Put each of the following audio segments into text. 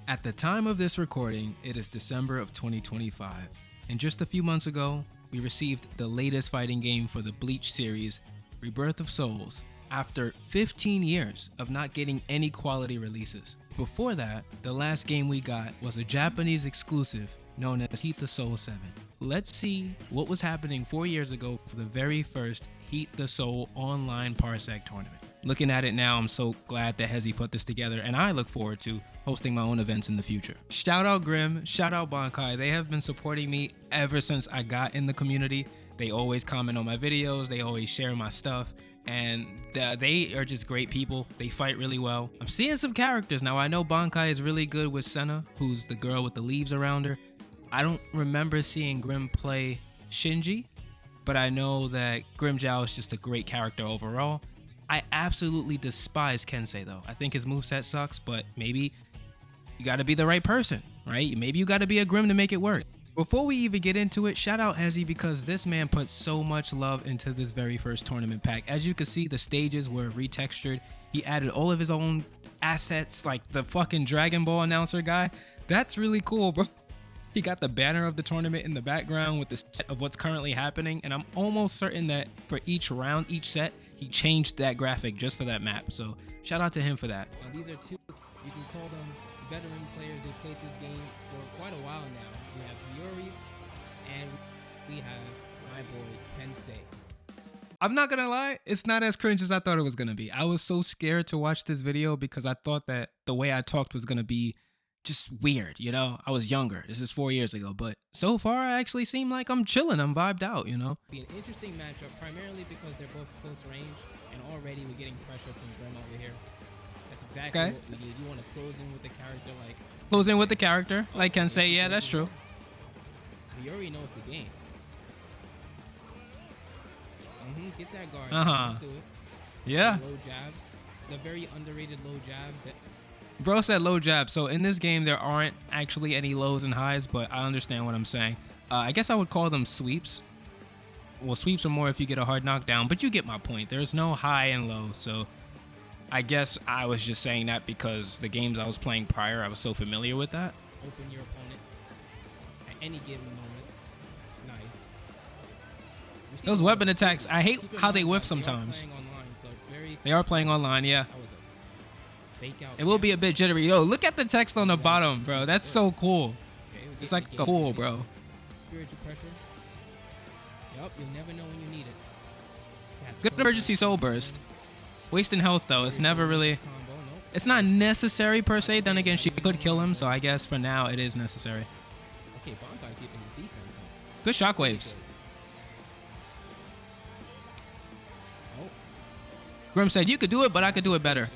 At the time of this recording, it is December of 2025, and just a few months ago, we received the latest fighting game for the Bleach series, Rebirth of Souls, after 15 years of not getting any quality releases. Before that, the last game we got was a Japanese exclusive known as Heat the Soul 7. Let's see what was happening 4 years ago for the very first Heat the Soul online Parsec tournament. Looking at it now, I'm so glad that Hezi put this together, and I look forward to hosting my own events in the future. Shout out Grim, shout out Bankai. They have been supporting me ever since I got in the community. They always comment on my videos, they always share my stuff, and they are just great people. They fight really well. I'm seeing some characters now. I know Bankai is really good with Senna, who's the girl with the leaves around her. I don't remember seeing Grim play Shinji, but I know that Grimmjow is just a great character overall. I absolutely despise Kensei though. I think his moveset sucks, but maybe you gotta be the right person, right? Maybe you gotta be a Grim to make it work. Before we even get into it, shout out Hezi because this man put so much love into this very first tournament pack. As you can see, the stages were retextured. He added all of his own assets, like the fucking Dragon Ball announcer guy. That's really cool, bro. He got the banner of the tournament in the background with the set of what's currently happening, and I'm almost certain that for each round, each set, he changed that graphic just for that map. So shout out to him for that. Now, these are two, you can call them veteran players. They've played this game for quite a while now. We have Yuri and we have my boy Kensei. I'm not gonna lie, it's not as cringe as I thought it was gonna be. I was so scared to watch this video because I thought that the way I talked was gonna be just weird, you know? I was younger. This is 4 years ago, but so far I actually seem like I'm chilling. I'm vibed out, you know? Be an interesting matchup, primarily because they're both close range, and already we're getting pressure from Grim over here. That's exactly what we need. You want to close in with the character like... Close in with the character, like Kensei. Yeah, that's true. Yuri knows the game. Get that guard. Uh-huh. Do it. Yeah. Low jabs. The very underrated low jab that... Bro said low jab, so in this game there aren't actually any lows and highs, but I understand what I'm saying. I guess I would call them sweeps. Well, sweeps are more if you get a hard knockdown, but you get my point. There's no high and low, so I guess I was just saying that because the games I was playing prior, I was so familiar with that. Open your opponent at any given moment. Nice. Those weapon attacks, I hate how they whiff sometimes. They are playing online, yeah. It will be a bit jittery. Yo, look at the text on the bottom, bro. That's so cool. It's like cool, bro. Spiritual pressure. Yup, you'll never know when you need it. Good emergency soul burst. Wasting health though. It's never really. It's not necessary per se. Then again, she could kill him, so I guess for now it is necessary. Okay, Bankai keeping his defense up. Good shockwaves. Grim said you could do it, but I could do it better.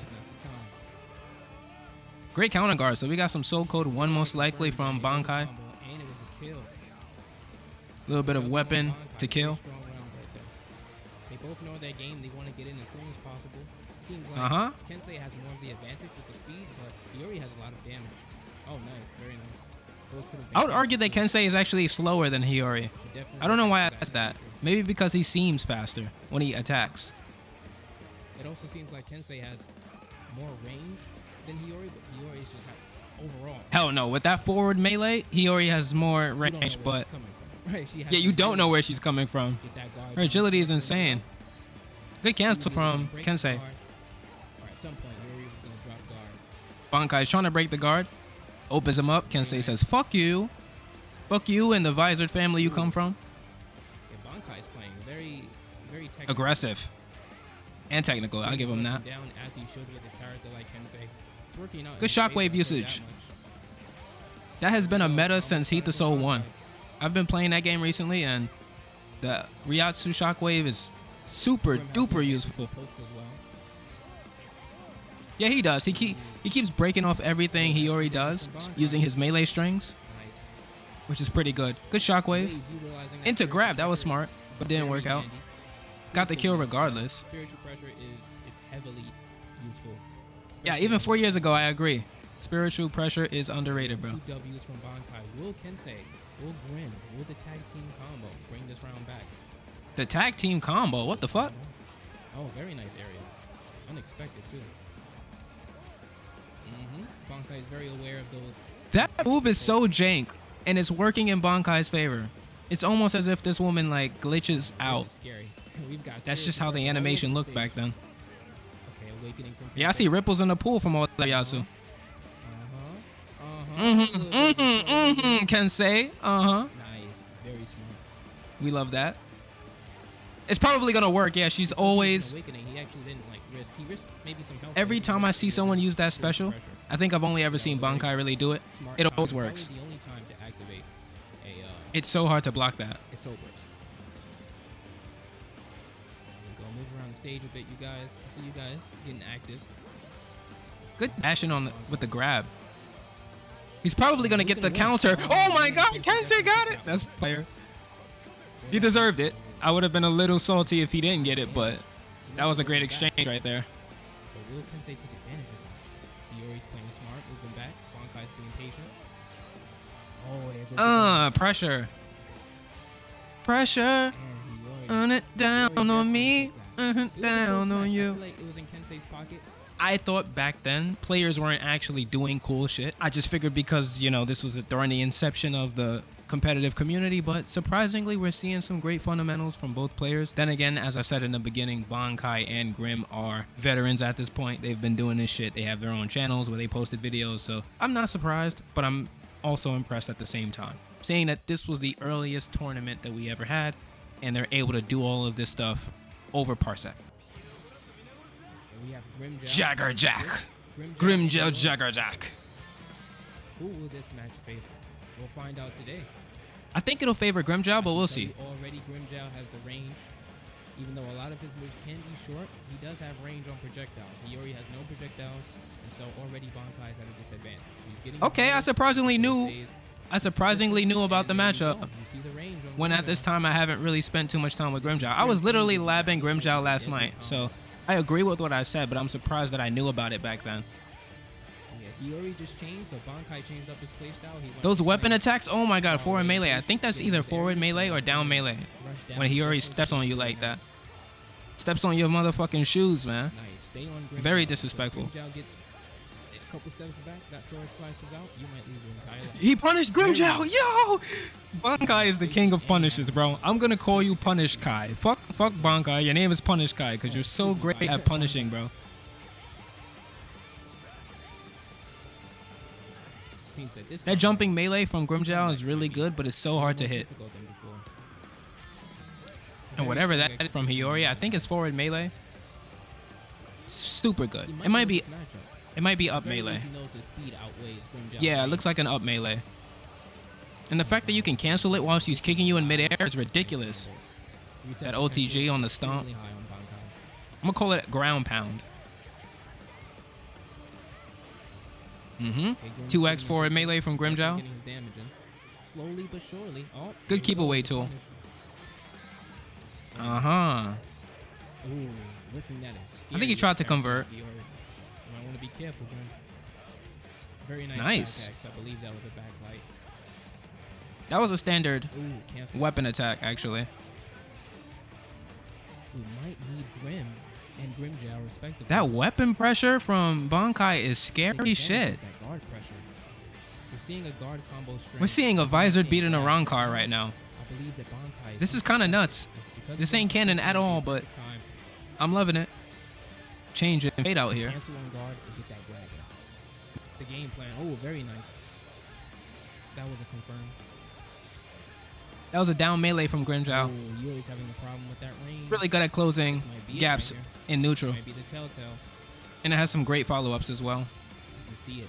Great counter guard. So we got some Soul Code 1 most likely from Bankai. A little bit of weapon to kill. They both know their game. They want to get in as soon as possible. Seems like Kensei has more of the advantage with the speed, but Yuri has a lot of damage. Oh, nice. Very nice. I would argue that Kensei is actually slower than Hiyori. I don't know why I said that. Maybe because he seems faster when he attacks. It also seems like Kensei has more range than Hiyori, but Hiyori is just overall. Hell no, with that forward melee, Hiyori has more range, but right, yeah, you don't know where she's coming from. Her agility is insane. Good cancel from Kensei. At some point, Hiyori was gonna drop guard. Bankai is trying to break the guard, opens him up. Kensei says, "Fuck you, fuck you, and the visored family you come from." Yeah, Bankai is playing very technical. Aggressive and technical. I'll give him that. Down as he should with a character like Kensei. It's working out. Good shockwave usage. That has been a meta since Heat the Soul 1. I've been playing that game recently, and the Ryatsu shockwave is super duper useful. Yeah, he does. He keeps breaking off everything Hiyori does using his melee strings, which is pretty good. Good shockwave. Into grab. That was smart, but didn't work out. Got the kill regardless. Spiritual pressure is heavily useful. Yeah, even 4 years ago, I agree. Spiritual pressure is underrated, bro. 2 W's from Bankai. Will Kensei, will Grim, will the tag team combo bring this round back? The tag team combo? What the fuck? Oh, very nice area. Unexpected, too. Bankai is very aware of those. That move is so jank, and it's working in Bankai's favor. It's almost as if this woman like glitches out. Scary. We've got That's just how the animation looked back then. Okay, awakening from. Yeah, I see ripples in the pool from all that Yasu. Can say. Nice, very smart. We love that. It's probably gonna work. Yeah, she's always. Awakening, he actually didn't like risk. He risked maybe some health. Every time I see someone use that special, I think I've only ever seen Bankai really do it. It always works. The only time to activate a. It's so hard to block that. It so works. Go move around the stage a bit, you guys. I see you guys getting active. Good dashing on with the grab. He's probably gonna get the counter. Oh my God, Kensei got it. That's player. He deserved it. I would have been a little salty if he didn't get it, but that was a great exchange right there. But will Kensei take advantage of that? Iori's playing smart, moving back. Bankai's being patient. Oh, there's pressure. Pressure. On it down on me. Down on you. I feel like it was in Kensei's pocket. I thought back then players weren't actually doing cool shit. I just figured because, you know, this was during the inception of the competitive community, but surprisingly we're seeing some great fundamentals from both players. Then again, as I said in the beginning, Bankai and Grim are veterans at this point. They've been doing this shit. They have their own channels where they posted videos, so I'm not surprised, but I'm also impressed at the same time. Saying that this was the earliest tournament that we ever had, and they're able to do all of this stuff over Parsec. We have Grimjow. Jagger Jack. Grimjow Jagger Jack. Who will this match favor? We'll find out today. I think it'll favor Grimjow, but we'll see. Already Grimjow has the range. Even though a lot of his moves can be short, he does have range on projectiles. Iori has no projectiles, and so already Bankai is at a disadvantage. He's getting okay, I surprisingly knew about the matchup. You see the range on when at this time I haven't really spent too much time with Grimjow. I was literally labbing Grimjow last night, so I agree with what I said, but I'm surprised that I knew about it back then. Yeah, Iori just changed, so Bankai changed up his playstyle. Those weapon attacks, oh my God, forward melee. I think that's either forward melee or down melee. When Iori steps on you like that. Steps on your motherfucking shoes, man. Nice. Stay on Grimjow. Very disrespectful. Grimjow gets a couple steps back, that sword slices out, you might lose your entire life. He punished Grimjow, yo! Bankai is the king of punishes, bro. I'm gonna call you Punish Kai. Fuck Bankai, your name is Punish Kai, because you're so great at punishing, bro. That jumping melee from Grimjow is really good, but it's so hard to hit. And whatever that is from Hiyori, I think it's forward melee. Super good. It might be up melee. Yeah, it looks like an up melee. And the fact that you can cancel it while she's kicking you in midair is ridiculous. That OTG on the stomp. I'm gonna call it ground pound. 2x forward melee from Grimjow. Slowly but surely. Oh, good keep away tool. I think he tried to convert. I want to be careful, Grim. Very nice. Attacks. I believe that was a backlight. That was a standard weapon attack, actually. We might need Grim and Grimjow respectively. That weapon pressure from Bankai is scary shit. Guard pressure. We're seeing a guard combo strength. We're seeing a visored beating a Rankar right now. I believe that Bankai this is kind of nuts. This ain't canon at all, but I'm loving it. Change it and fade out here. Cancel on guard and get that grab in. The game plan. Oh, very nice. That was a confirm. That was a down melee from Grimjow. Oh, you're always having a problem with that range. Really good at closing gaps right in neutral. Might be the telltale. And it has some great follow-ups as well. You can see it.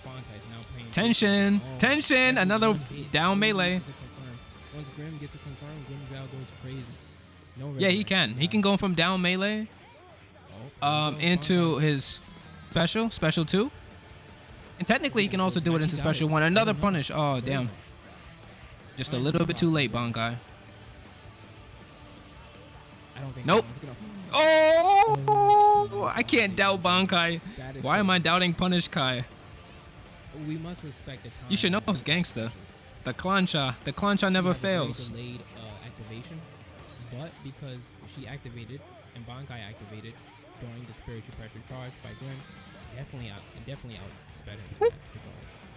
Bankai's now playing tension. Tension. Another down melee. Once Grim gets a confirm, Grimjow goes crazy. No yeah, he can. He can go from down melee into his special 2. And technically he can also do it into special 1. Another punish. Oh, damn. Just a little bit too late, Bankai. Nope. Oh, I can't doubt Bankai. Why am I doubting Punish Kai? We must respect the time. You should know it's gangster. The Clancha never fails. Delayed activation, but because she activated and Bankai activated during the spiritual pressure charge by Grim, Definitely outsped him in that regard.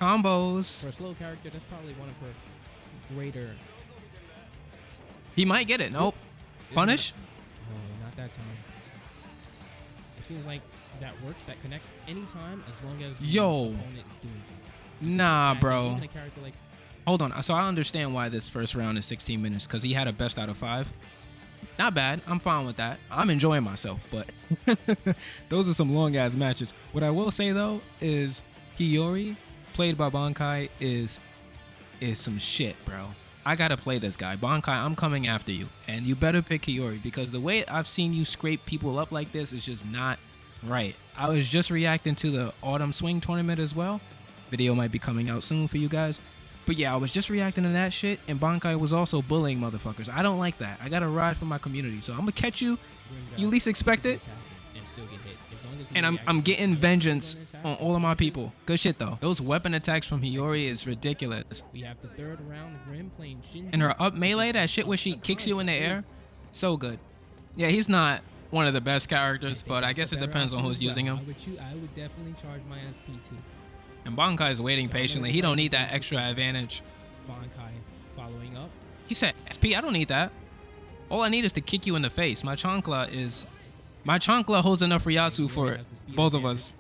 Combos. For a slow character, that's probably one of her greater. He might get it. Nope. Punish? No, not that time. It seems like that works. That connects anytime as long as the opponent is doing something. Nah, bro. Even a character like Hold on. So I understand why this first round is 16 minutes because he had a best out of 5. Not bad. I'm fine with that. I'm enjoying myself, but those are some long ass matches. What I will say though is Hiyori, played by Bankai, is some shit, bro. I gotta play this guy. Bankai, I'm coming after you. And you better pick Hiyori because the way I've seen you scrape people up like this is just not right. I was just reacting to the Autumn Swing tournament as well. Video might be coming out soon for you guys. But yeah, I was just reacting to that shit, and Bankai was also bullying motherfuckers. I don't like that. I gotta ride for my community. So I'm gonna catch you. You least expect it. And I'm getting vengeance on all of my people. Good shit though. Those weapon attacks from Hiyori is ridiculous. We have the third round, Grim playing Shinji. And her up melee, that shit where she kicks you in the air, so good. Yeah, he's not one of the best characters, but I guess it depends on who's using him. I would definitely charge my SP too. And Bankai is waiting patiently. He don't need that extra advantage. Bankai following up. He said, SP, I don't need that. All I need is to kick you in the face. My chancla holds enough Ryatsu for both of us.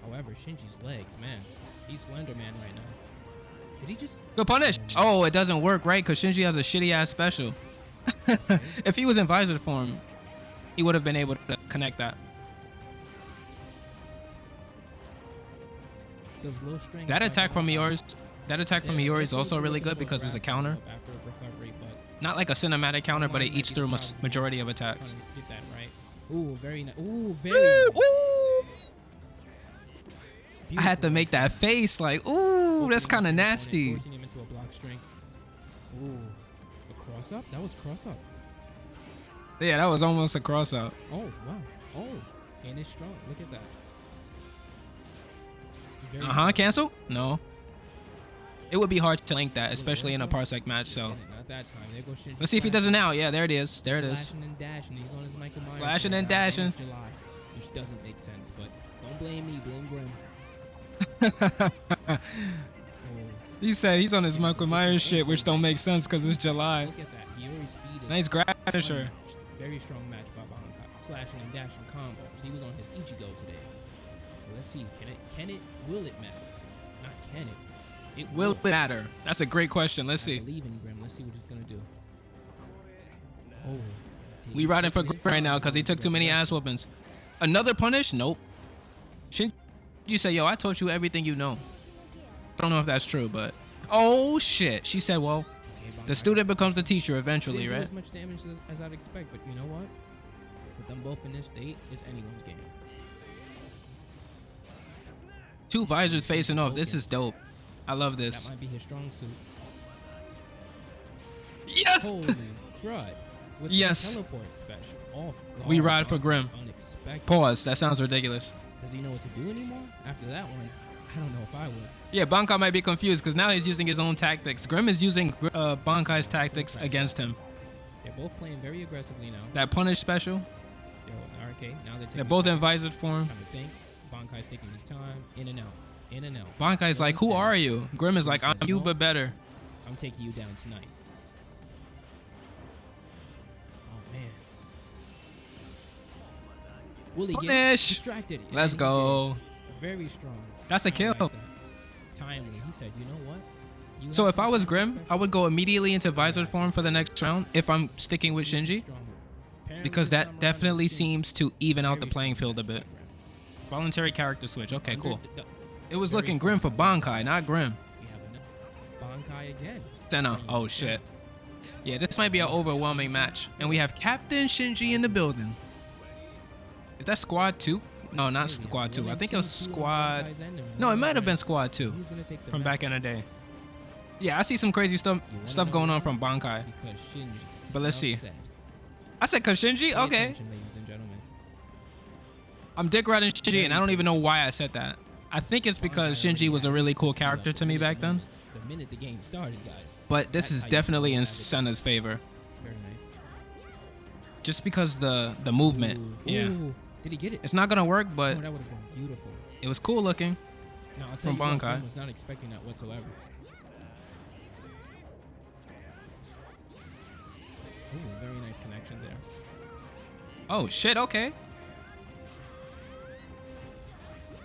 However, Shinji's legs, man. He's Slender Man right now. Did he just... Good punish. Oh, it doesn't work, right? Because Shinji has a shitty ass special. If he was in visor form, he would have been able to connect that. That attack from Hiyori is also really good because it's a counter. Not like a cinematic counter, but it eats through majority of attacks. Get that right. Ooh, very nice. Ooh, very nice. I had to make that face like, ooh, that's kind of nasty. Forcing him into a block string. Ooh, a cross up? That was cross up. Yeah, that was almost a cross up. Oh, wow. Oh, and it's strong. Look at that. Cancel? No. It would be hard to link that, especially in a Parsec match, so. Not that time. There goes Shinji. Let's see if he does it now. Yeah, there it is. There it is. Slashing and dashing. He's on his Michael Myers. Flashing and dashing. July, which doesn't make sense, but don't blame me. Blame Grim. He said he's on his Michael Myers shit, which don't make sense because it's July. Look at that. Hiyori's speed is nice grab finisher. Very strong match by Bankai. Slashing and dashing combos. He was on his Ichigo today. So let's see. Will it matter? Not can it. It will matter. That's a great question. Let's see. I believe in Grim. Let's see what he's gonna do. Oh. We riding for Grim right now because he took too many ass whoopings. Another punish? Nope. Shinji say, yo, I taught you everything you know. I don't know if that's true, but oh shit. She said, well, the student becomes the teacher eventually, right? As much damage as I'd expect, but you know what? With them both in this state, it's anyone's game. Two visors facing off. This is dope. I love this. That might be his strong suit. Yes. Holy crud. With yes. The teleport special. Off guard. We ride for Grim. Unexpected. Pause. That sounds ridiculous. Does he know what to do anymore? After that one, I don't know if I would. Yeah, Bankai might be confused because now he's using his own tactics. Grim is using Bankai's tactics against him. They're both playing very aggressively now. That punish special. Okay, now they're both in visored form. Trying to think. Bankai's taking his time. In and out. In and out. Bankai's like, who are you? Grim is like, I'm you, but better. I'm taking you down tonight. Oh, man. Will he get distracted? Let's go. Very strong. That's a kill. Like that. Timely. He said, you know what? So if I was Grim, I would go immediately into visored form for the next round if I'm sticking with Shinji. Because that definitely seems to even out the playing field a bit. Voluntary character switch. Okay, cool. It was looking Grim for Bankai, not Grim. Bankai again. Senna. Oh, shit. Yeah, this might be an overwhelming match. And we have Captain Shinji in the building. Is that Squad 2? No, not Squad 2. I think it was Squad... No, it might have been Squad 2 from back in the day. Yeah, I see some crazy stuff going on from Bankai. But let's see. I said cause Shinji? Okay. I'm dick riding Shinji, and I don't even know why I said that. I think it's because Shinji was a really cool character to me back then. The minute the game started, guys. But this is definitely in Senna's favor. Very nice. Just because the movement. Yeah. Did he get it? It's not gonna work, but Oh, that would have been beautiful. it was cool looking. No, I'll tell From you what, Bankai. I was not expecting that whatsoever. Ooh, very nice connection there. Oh shit, okay.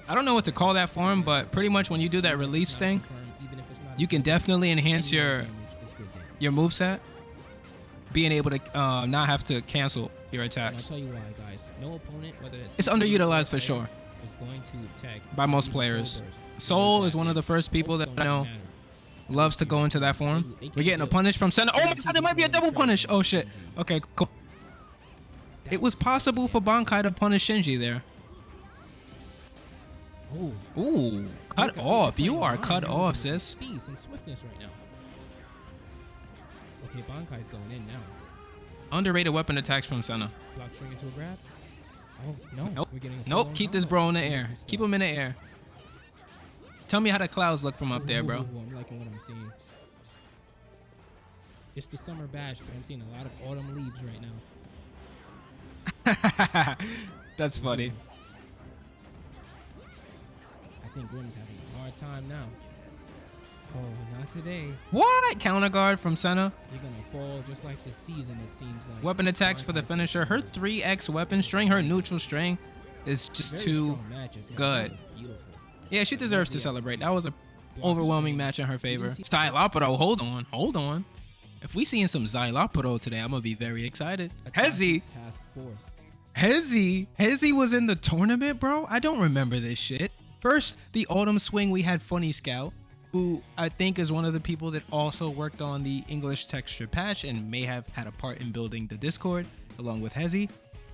I don't know what to call that form, but pretty much when you do that release thing, you can definitely enhance your moveset, being able to not have to cancel your And I'll attacks. tell you why, guys. No opponent, whether It's underutilized for sure is going to tag by most players. Soul is one of the first people that I know loves to go into that form. We're getting a punish from center. Oh my god, there might be a double punish. Oh shit. Okay, cool. It was possible for Bankai to punish Shinji there. Ooh, cut off. You are cut off, sis. Speed, some swiftness right now. Okay, Bankai's going in now. Underrated weapon attacks from Senna. Block string into a grab. Oh, no. Nope. We're getting a Nope. full-on Keep this combo. bro in the air. Keep him in the air. Tell me how the clouds look from up there, bro. Ooh, I'm liking what I'm seeing. It's the summer bash, but I'm seeing a lot of autumn leaves right now. That's funny. I think Grim's having a hard time now. Oh, not today. What? Counter guard from Senna. You're gonna fall just like this season, it seems like. Weapon attacks for the finisher. Her 3x weapon string, her neutral string is just Very too strong matches. Yeah, good. that was beautiful. Yeah, she deserves to celebrate. That was a overwhelming match in her favor. Stylopero, hold on. If we seeing some Xylopero today, I'm gonna be very excited. Hezi. Task Force. Hezi was in the tournament, bro. I don't remember this shit. First, the autumn swing, we had Funny Scout, who I think is one of the people that also worked on the English texture patch and may have had a part in building the Discord, along with Hezi.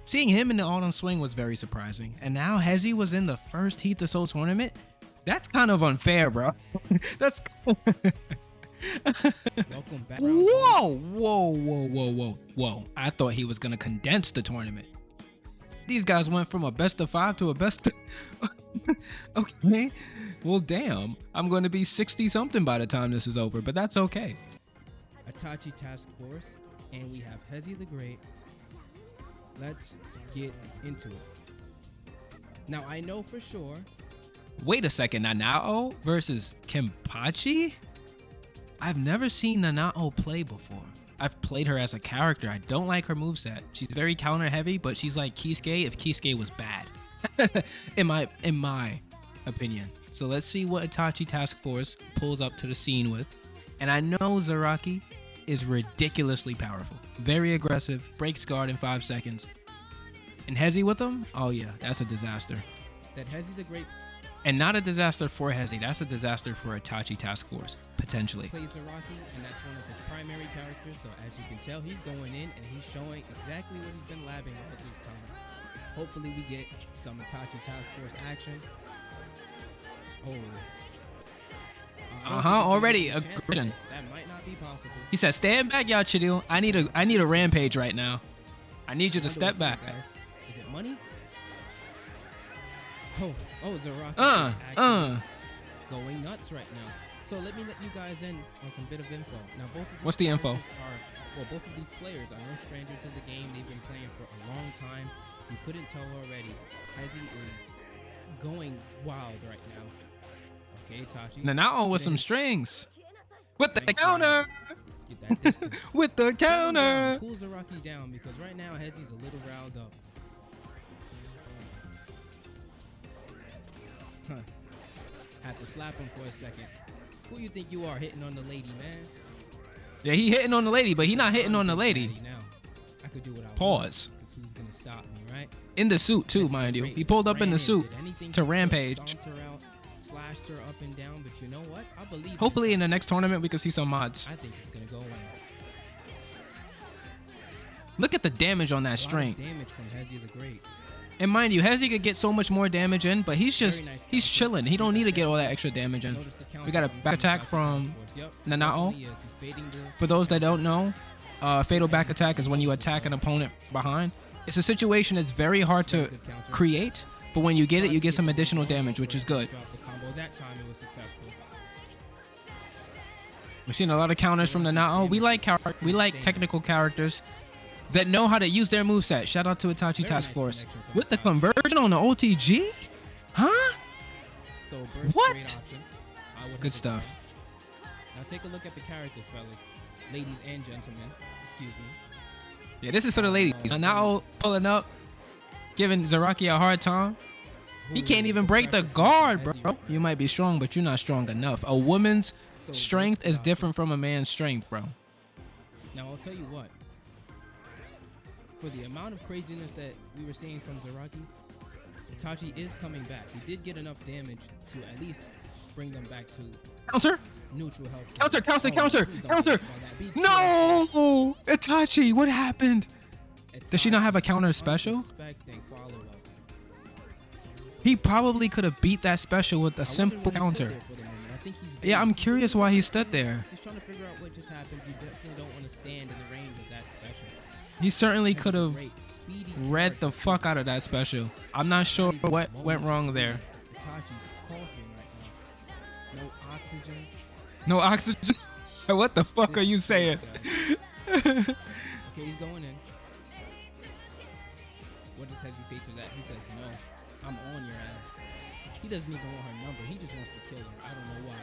Seeing him in the autumn swing was very surprising. And now Hezi was in the first Heat to Soul tournament? That's kind of unfair, bro. That's... Welcome back. Whoa. I thought he was going to condense the tournament. These guys went from a best of 5 to a best of... Okay. Well, damn. I'm going to be 60-something by the time this is over, but that's okay. Itachi Task Force, and we have Hezi the Great. Let's get into it. Now, I know for sure... Wait a second. Nanao versus Kenpachi? I've never seen Nanao play before. I've played her as a character. I don't like her moveset. She's very counter heavy, but she's like Kisuke if Kisuke was bad. in my opinion. So let's see what Itachi Task Force pulls up to the scene with. And I know Zaraki is ridiculously powerful. Very aggressive, breaks guard in 5 seconds. And Hezi with him? Oh yeah, that's a disaster. That Hezi the Great And not a disaster for Hezi, that's a disaster for Itachi Task Force, potentially. plays Zaraki, and that's one of his primary characters, so as you can tell, he's going in and he's showing exactly what he's been labbing all this time. Hopefully we get some Itachi Task Force action. Already aggression. That might not be possible. He said, stand back, Yachidil. I need a rampage right now. I need you to step back. Guys. Is it money? Oh, Zaraki is actually going nuts right now. So let me let you guys in on some bit of info. Now, both of these What's the info? Both of these players are no stranger to the game. They've been playing for a long time. If you couldn't tell already, Hezi is going wild right now. Okay, Tachi. Nanao with some strings. With the counter. Get that distance. With the counter. Cool Zaraki down because right now Hezi's a little riled up. Had to slap him for a second. Who you think you are hitting on the lady, man? Yeah, he hitting on the lady, but he not hitting on the lady. Now, I could do what I Pause. want, 'cause who's gonna stop me, right? In the suit too, mind you. He pulled up in the suit to rampage. Stomped her out, slashed her up and down, but you know what? I believe. Hopefully in the next tournament we can see some mods. I think it's gonna go in. Look at the damage on that string. Damage from Hezi the Great. And mind you, Hezi could get so much more damage in, but he's he's chilling. He don't need to get all that extra damage in. We got a back attack from Nanao. For those that don't know, fatal back attack is when you attack an opponent behind. It's a situation that's very hard to create, but when you get it, you get some additional damage, which is good. We've seen a lot of counters from Nanao. We like technical characters. that know how to use their moveset. Shout out to Itachi Task nice Force. connection from With the Itachi. conversion on the OTG? Huh? So burst What? trade option. I would Good stuff. Now take a look at the characters, fellas. Ladies and gentlemen. Excuse me. Yeah, this is for the ladies. Now pulling up, giving Zaraki a hard time. He can't even break the guard, bro. You might be strong, but you're not strong enough. A woman's strength is different from a man's strength, bro. Now I'll tell you what. For the amount of craziness that we were seeing from Zaraki, Itachi is coming back. He did get enough damage to at least bring them back to Counter? neutral health. Counter, counter, Oh, counter, please don't counter. talk about that. Be No! Itachi, what happened? careful. Does she not have a counter Itachi, special? unsuspecting follow-up. He probably could have beat that special with a I wonder simple why he stood counter. there for the moment. I think he's Yeah, I'm dazed. curious why he stood there. He's trying to figure out what just happened. You definitely don't want to stand in the range of that special. He certainly Has could a have great, speedy read the character. fuck out of that special. I'm not sure Not even what a went moment. wrong there. Itachi's coughing right now. No oxygen. No oxygen? What the fuck This are you is saying? crazy, guys. Okay, he's going in. What does Hezi say to that? He says, no, I'm on your ass. He doesn't even want her number. He just wants to kill her. I don't know why.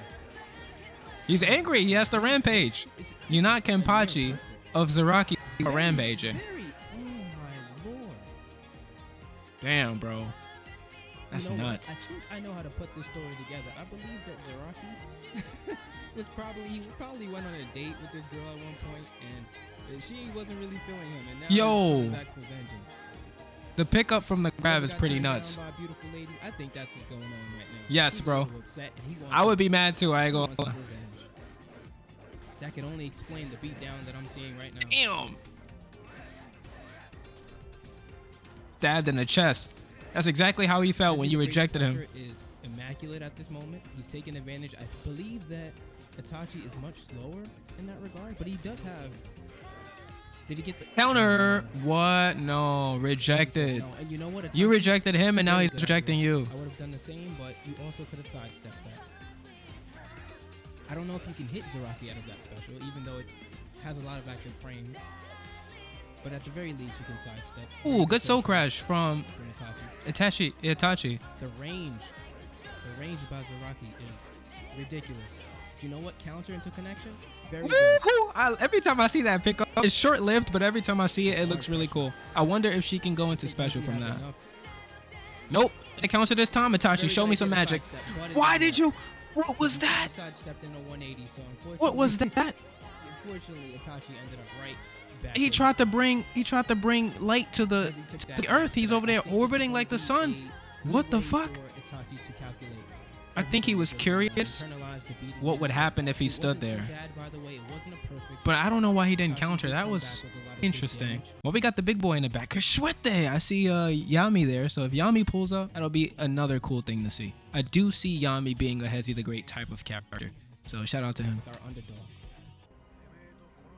He's angry. He has to rampage. You're not Kenpachi of Zaraki rampaging. Oh my lord. Damn, bro. That's You know what? nuts. I think I know how to put this story together. I believe that Zaraki he probably went on a date with this girl at one point, and she wasn't really feeling him, and now Yo. he's coming back for vengeance. The pickup from the grab Got is pretty turned down nuts. by a beautiful lady. I think that's what's going on right now. Yes, He's a bro. little upset, and he wants I would his- be mad too. I ain't he gonna wants his lie. revenge. That can only explain the beatdown that I'm seeing right now. Damn. Stabbed in the chest. That's exactly how he felt when you Hezi rejected him. pressure is immaculate at this moment. He's taking advantage. I believe that Itachi is much slower in that regard, but he does have. Did he get the Counter. What? No. Rejected. No, and you know what? You Itachi- rejected him and now Very he's good at rejecting it. you. I would have done the same, but you also could have sidestepped that. I don't know if you can hit Zaraki out of that special, even though it has a lot of active frames. But at the very least, you can sidestep. Ooh, good soul crash from Itachi. Itachi. The range about Zaraki is ridiculous. Do you know what? Counter into connection? Very good. Woo-hoo! Every time I see that pick up, it's short-lived, but every time I see it, it looks really cool. I wonder if she can go into special He from has that. enough. Nope. It counter this time, Itachi. Very Show me good some magic. sidestep, but it Why didn't did work. you? What was He that? sidestepped in a 180, so unfortunately. What was that? Unfortunately, Itachi ended up right back. He tried to bring light to the earth. He's over there orbiting like the sun. What the fuck? I think he was curious what would happen if he stood there. But I don't know why he didn't counter. That was interesting. Well, we got the big boy in the back. Kashwete. I see Yami there. So if Yami pulls up, that'll be another cool thing to see. I do see Yami being a Hezi the Great type of character. So shout out to him. Our underdog.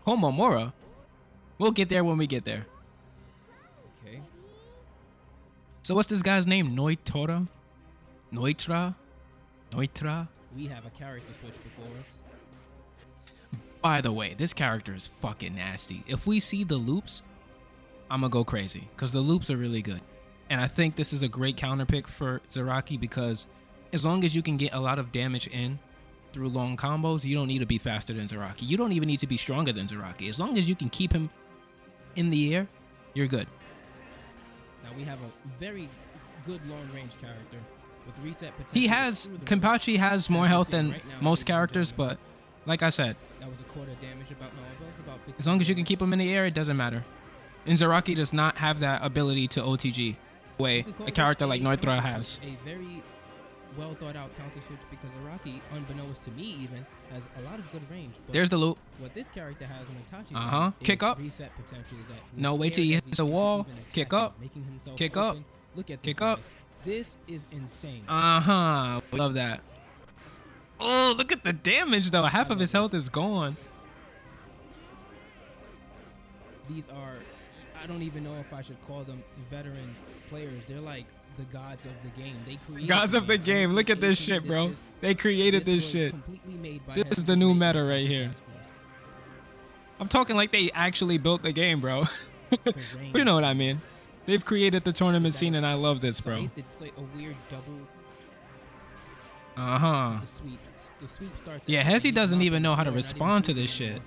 Homomura. We'll get there when we get there. Okay. So what's this guy's name? Noitora? Noitra? Noitra? We have a character switch before us. By the way, this character is fucking nasty. If we see the loops, I'm gonna go crazy because the loops are really good. And I think this is a great counter pick for Zaraki because as long as you can get a lot of damage in through long combos, you don't need to be faster than Zaraki. You don't even need to be stronger than Zaraki. As long as you can keep him in the air, you're good. Now we have a very good long-range character with reset potential. He has, through the Kenpachi has more As you health see than right now, most he's characters, doing but like I said, That was a quarter damage about no, that was about 50. as long as you can keep him in the air, it doesn't matter. And Zaraki does not have that ability to OTG You way could call a this character like counter Noitra switch, has. A very well thought out counter switch because Zaraki, unbeknownst to me even, has a lot of good range. But There's the loop. what this character has on Itachi's Uh-huh. side Kick is up. reset potential that will No, wait till scare he Hezi hits a into wall. even Kick attacking, up. making himself Kick up. open. Look at Kick this, up. guys. This is insane. Uh-huh. Love that. Oh, look at the damage though. Half of his health is gone. These are, I don't even know if I should call them veteran players. They're like the gods of the game. They created Gods of the I don't game. Look think at they this shit, created bro. this. They created this was shit. completely made by This Hezi is the new Great meta Task right here. Force. I'm talking like they actually built the game, bro. The range. You know what I mean. They've created the tournament scene, and I love this, bro. Scythe, it's like a weird double. Uh-huh. The sweep starts. Yeah, Hezi doesn't even know how to respond to this shit.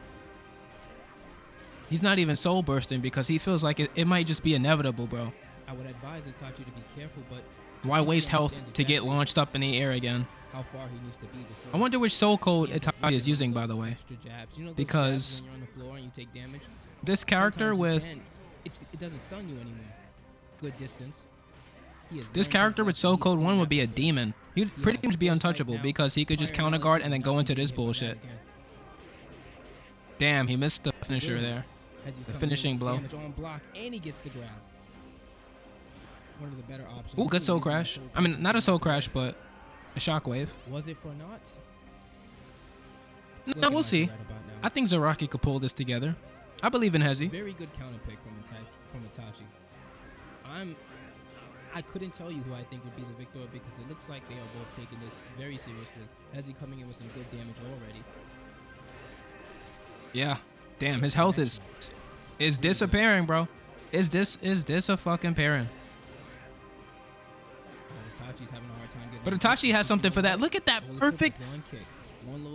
He's not even soul bursting because he feels like it might just be inevitable, bro. I would advise Itachi to be careful, but why waste health to get launched up in the air again? How far he needs to be before. I wonder which soul code Itachi is using, by the way. Jabs. You know, because when you're on the floor and you take damage, this character with it doesn't stun you anymore. Good distance. This character with soul code 1 would be a demon. He'd pretty much be untouchable because he could just counter guard and then go into this bullshit. Damn, he missed the finisher there. The finishing blow. On block, and he gets the grab. One of the better options. Ooh, good soul crash. I mean, not a soul crash, but a shockwave. Was it for naught? No, we'll see. I think Zaraki could pull this together. I believe in Hezi. Very good counter pick from Itachi. I couldn't tell you who I think would be the victor because it looks like they are both taking this very seriously. Hezi coming in with some good damage already. Yeah. Damn, his health is disappearing, bro. Is this a fucking pairing? Itachi's having a hard time getting. But Itachi has something for that. Look at that perfect one kick.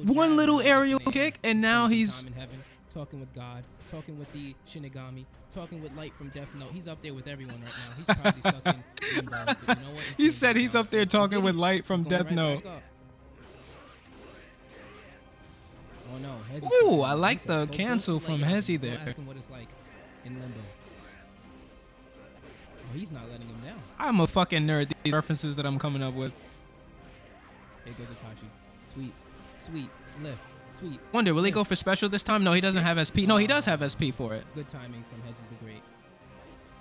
One little aerial kick, and now he's in heaven, talking with God, talking with the Shinigami, talking with Light from Death Note. He's up there with everyone right now. He's probably stuck in limbo, but you know what? He said he's up there talking with Light from Death Note. Oh no, Hezi's ooh, I like the cancel from Hezi there. Ask him what it's like in limbo. Oh, he's not letting him down. I'm a fucking nerd. These references that I'm coming up with. Here goes Itachi. Sweep, sweep, lift, sweep. Wonder, will he go for special this time? No, he doesn't have SP. No, he does have SP for it. Good timing from Hezi the Great.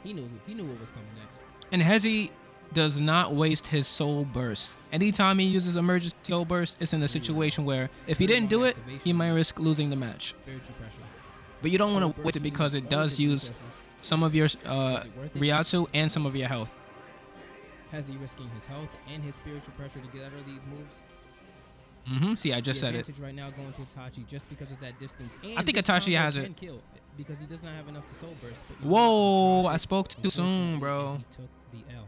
He knew what was coming next. And Hezi does not waste his soul burst. Anytime he uses emergency soul burst, it's in a situation where if he didn't do it, he might risk losing the match. But you don't want to waste it because it does use some of your Ryatsu and some of your health. Hezi risking his health and his spiritual pressure to get out of these moves. See, I just said it. Right now going to Itachi just because of that distance. And I think Itachi has it. Because he does not have enough to soul burst. But whoa, I spoke too soon, bro. He took the L.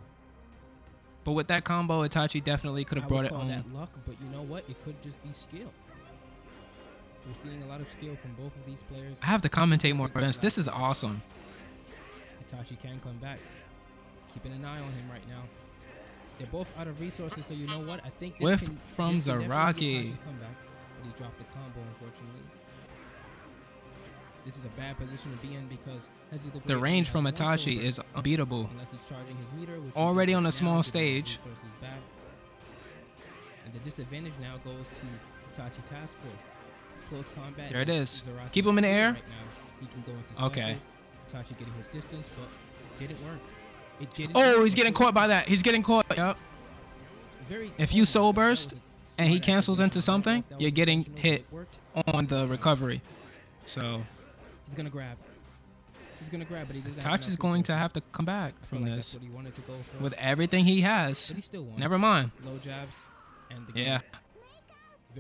But with that combo, Itachi definitely could have brought it home. That luck, but you know what? It could just be skill. We're seeing a lot of skill from both of these players. I have to commentate more events. This is awesome. Itachi can come back. Keeping an eye on him right now. They're both out of resources, so you know what? I think this whiff from Zaraki. Come back, but he dropped the combo, unfortunately. This is a bad position to be in because the range from Itachi is unbeatable. Unless he's charging his meter, which already on a small stage. Back. And the disadvantage now goes to Itachi Task Force. Close combat. There it is. Zaraki keep him in the air. Right now. He can go into special. Okay. Itachi getting his distance, but didn't work. It didn't oh, work. He's getting caught by that. He's getting caught. Yep. If you soul burst and he cancels into something, you're getting hit on the recovery. So he's gonna grab. He's gonna grab, but he doesn't. Itachi's going to have to come back from this that's what he wanted to go for. with everything he has. But he still won. Never mind. Low jabs and the yeah.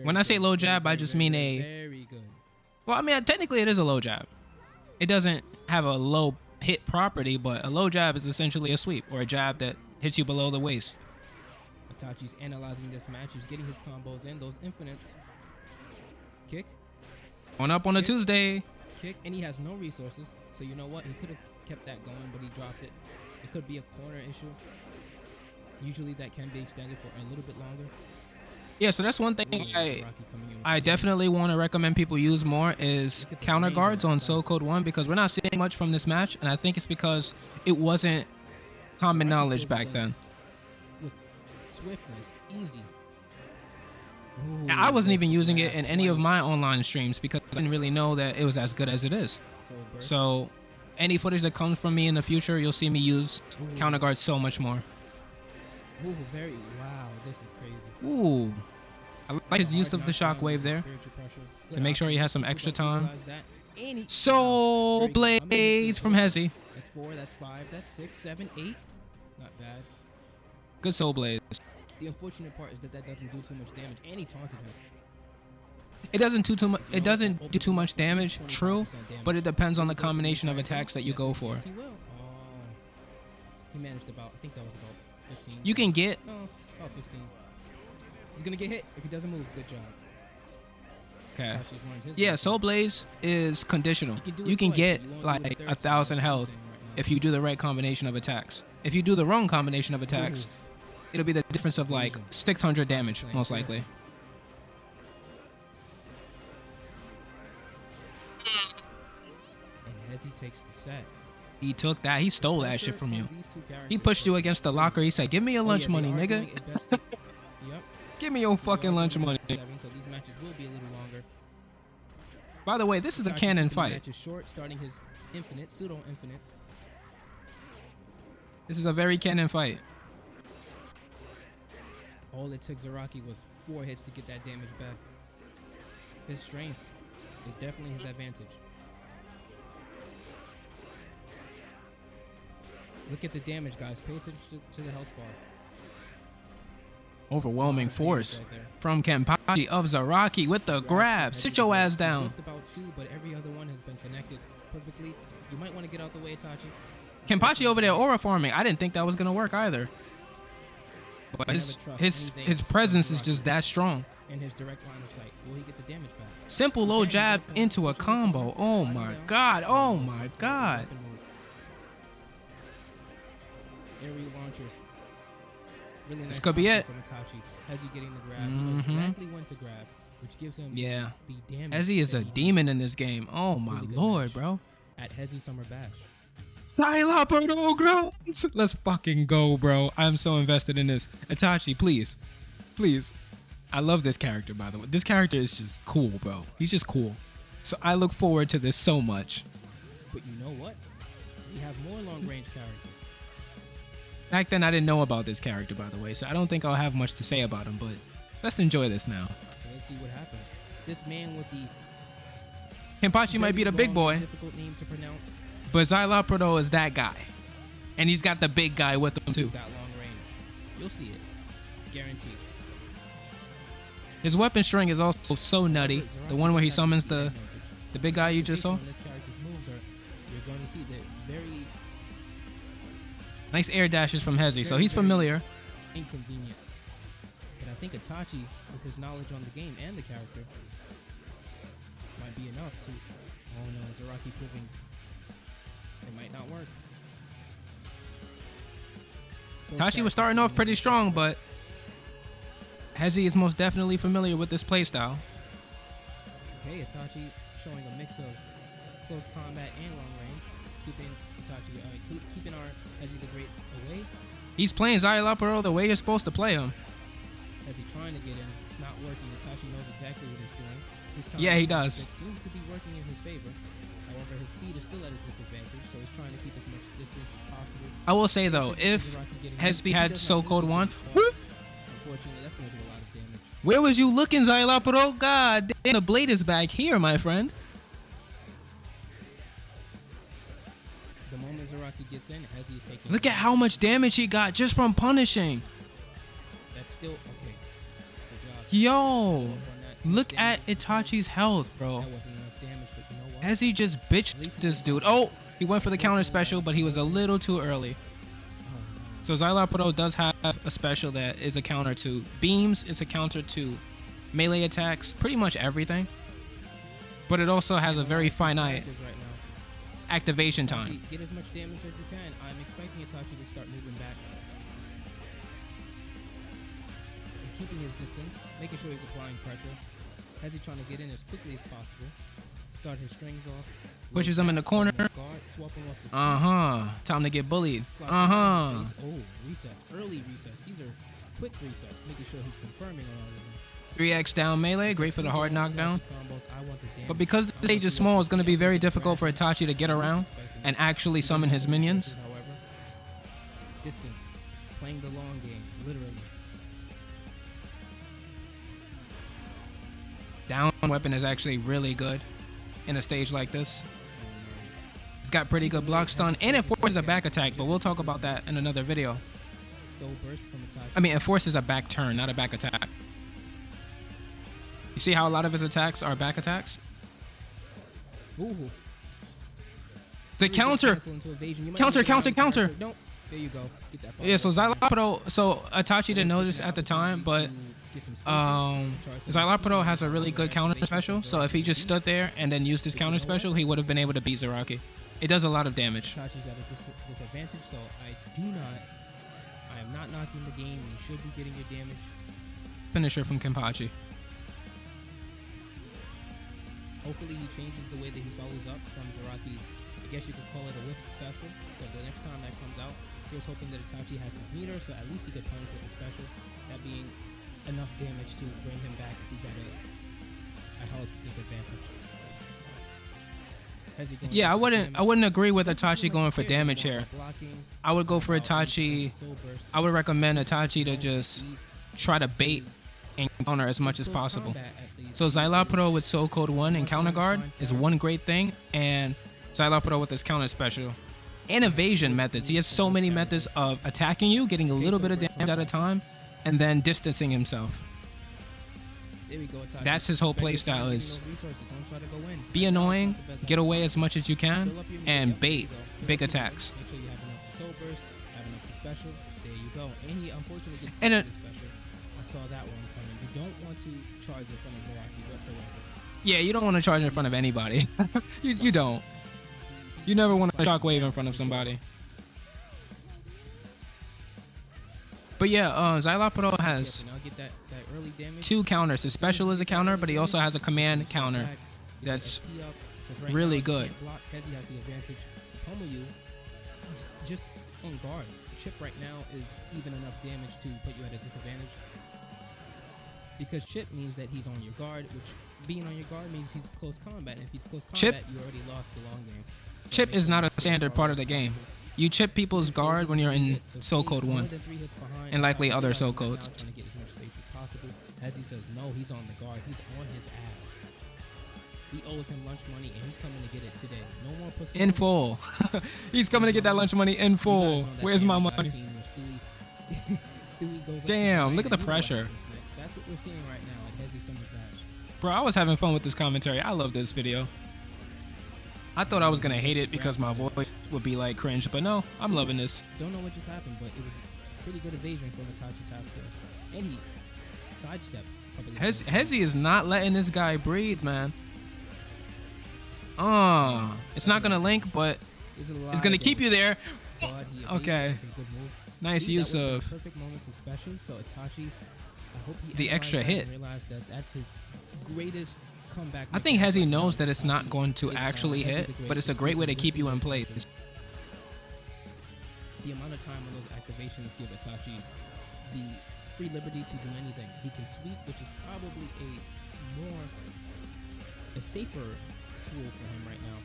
When I say low jab, I just mean a. Very good. Well, I mean technically it is a low jab. It doesn't have a low hit property, but a low jab is essentially a sweep or a jab that hits you below the waist. Itachi's analyzing this match. He's getting his combos in, those infinites. Kick. On up on a Tuesday. Kick, and he has no resources. So you know what? He could have kept that going, but he dropped it. It could be a corner issue. Usually that can be extended for a little bit longer. Yeah, so that's one thing I definitely want to recommend people use more is counter guards on Soul Code 1 because we're not seeing much from this match, and I think it's because it wasn't common knowledge back then. With swiftness, easy. Ooh, I wasn't even using it in any of my online streams because I didn't really know that it was as good as it is. So any footage that comes from me in the future, you'll see me use counter guards so much more. Ooh, wow, this is crazy. Ooh, I like his use of the shockwave there to make sure he has some extra time. Soul Blades from Hezi. That's 4, that's 5, that's 6, 7, 8. Not bad. Good Soul Blades. The unfortunate part is that doesn't do too much damage, and he taunted him. It doesn't do too much. It doesn't do too much damage. True, but it depends on the combination of attacks that you go for. Yes, he will. Oh, he managed about. I think that was about 15. You can get. No, about 15. He's gonna get hit if he doesn't move. Good job. Okay. Yeah, Soul Blaze is conditional. You can get like 1,000 health if you do the right combination of attacks. If you do the wrong combination of attacks, it'll be the difference of like 600 damage, most likely. And Hezi takes the set. He took that. He stole that shit from you. He pushed you against the locker. He said, "Give me your lunch money, nigga. Yep. Give me your fucking lunch money." So these matches will be a little longer. By the way, this is a canon fight. Match is short, starting his infinite, pseudo infinite. This is a very canon fight. All it took Zaraki was 4 hits to get that damage back. His strength is definitely his advantage. Look at the damage, guys. Pay attention to the health bar. Overwhelming force from Kenpachi of Zaraki with the grab. Sit your ass down. About 2, but every other one has been connected perfectly. You might want to get out the way, Itachi. Kenpachi over there aura farming. I didn't think that was gonna work either. But his presence is just that strong. And his direct line of sight. Will he get the damage back? Simple low jab into a combo. Oh my god. Oh my god. Aerial launchers. Really nice this could be it. From Itachi. Hezi getting the grab. He knows exactly when to grab, which gives him the damage. Hezi is a demon in this game. Oh my lord, bro. At Hezi Summer Bash. Let's fucking go, bro. I'm so invested in this. Itachi, please. Please. I love this character, by the way. This character is just cool, bro. He's just cool. So I look forward to this so much. But you know what? We have more long-range characters. Back then, I didn't know about this character, by the way, so I don't think I'll have much to say about him, but let's enjoy this now. So let's see what happens. This man with the... Kenpachi might be the big boy, difficult name to pronounce. But Xyloproto is that guy. And he's got the big guy with him, too. He's got long range. You'll see it. Guaranteed. His weapon string is also so nutty. The one where he summons the big guy you just saw. This character's moves are, you're going to see that very... Nice air dashes from Hezi, so he's familiar. Inconvenient. But I think Itachi, with his knowledge on the game and the character, might be enough to... Oh no, Zaraki proving it might not work. Itachi was starting off pretty strong, but Hezi is most definitely familiar with this playstyle. Okay, Itachi showing a mix of close combat and long range, keeping Itachi, keeping our Hezi the Great away. He's playing Xyloproto the way you're supposed to play him. Hezi trying to get in, it's not working. Itachi knows exactly what he's doing. This time, yeah, he does. It seems to be working in his favor. However, his speed is still at a disadvantage, so he's trying to keep as much distance as possible. I will say though, if Hezi had So Cold 1, unfortunately, that's going to do a lot of damage. Where was you looking, Xyloproto? God damn, the blade is back here, my friend. The moment Zaraki gets in, Hezi is taking... Look at how much damage he got just from punishing. That's still... Okay. Good job. Yo. Look at Itachi's health, bro. That wasn't enough damage, but you know what? Hezi just bitched this dude. Oh, he went for the counter special, but he was a little too early. So Xyloproto does have a special that is a counter to beams. It's a counter to melee attacks, pretty much everything. But it also has a very finite activation time. Get as much damage as you can. I'm expecting Itachi to start moving back. And keeping his distance, making sure he's applying pressure. Hezi trying to get in as quickly as possible. Start his strings off. Pushes him in the corner. Time to get bullied. Oh, resets. Early resets. These are quick resets. Making sure he's confirming all of them. 3x down melee. Great for the hard knockdown. But because the stage is small, it's going to be very difficult for Itachi to get around and actually summon his minions. However, distance. Playing the long game. Literally. Down weapon is actually really good in a stage like this. It's got pretty good block stun, and it forces a back attack, but we'll talk about that in another video. Soul burst from Itachi. I mean, it forces a back turn, not a back attack. You see how a lot of his attacks are back attacks? Ooh. The counter. Counter. Don't. There you go. Get that. Yeah, so Xylopodo, so Itachi didn't notice at the time, but Xylopodo has a really good counter special, so if he just stood there and then used his counter special, he would have been able to beat Zaraki. It does a lot of damage. Itachi's at a disadvantage, so I am not knocking the game. You should be getting your damage. Finisher from Kenpachi. Hopefully he changes the way that he follows up from Zaraki's, I guess you could call it a whiff special. So the next time that comes out, he was hoping that Itachi has his meter, so at least he could punish with a special. That being enough damage to bring him back if he's at a health disadvantage. Yeah, I wouldn't agree with Itachi going for damage here. I would go for Itachi. I would recommend Itachi to just try to bait and counter as much as possible. So Xylopodo with Soul Code 1 and Counter Guard is one great thing, and Xylopodo with his counter special and evasion methods. He has so many methods of attacking you, getting a little bit of damage at a time, and then distancing himself. That's his whole playstyle, is be annoying, get away as much as you can, and bait big attacks. Make sure you have enough to soul burst, have enough to special. There you go. And he unfortunately gets special. I saw that one coming. You don't want to charge in front of Zaraki whatsoever. Yeah, you don't want to charge in front of anybody. you don't. You never want to shockwave in front of somebody. But yeah, Xylopodo has two counters. His special is a counter, but he also has a command counter that's really good. Hezi has the advantage to pummel you just on guard. Chip right now is even enough damage to put you at a disadvantage. Because chip means that he's on your guard, which being on your guard means he's close combat. And if he's close combat, you already lost the long game. So chip is not a standard part of the game. You chip people's guard when you're in Soul Code 1 and likely other Soul Codes. Trying to get as much space as possible. As he says, no, he's on the guard. He's on his ass. He owes him lunch money, and he's coming to get it today. No more pussy. In full. He's coming to get that lunch money in full. Where's my money? Damn, look at the pressure. That's what we're seeing right now at Hezi Summer Bash. Bro, I was having fun with this commentary. I love this video. I thought I was going to hate it because my voice would be like cringe, but no, I'm loving this. Don't know what just happened, but it was pretty good evasion from Itachi Task Force. And he sidestepped a couple of Hezi is not letting this guy breathe, man. It's not going to link, but it's going to keep you there. Okay. Nice use of perfect moment to special. So Itachi, I hope he the extra hit. Realized that that's his greatest comeback. I think Hezi knows that it's not going to actually hit, but it's a great way to keep you in place. The amount of time when those activations give Itachi the free liberty to do anything. He can sweep, which is probably a safer tool for him right now.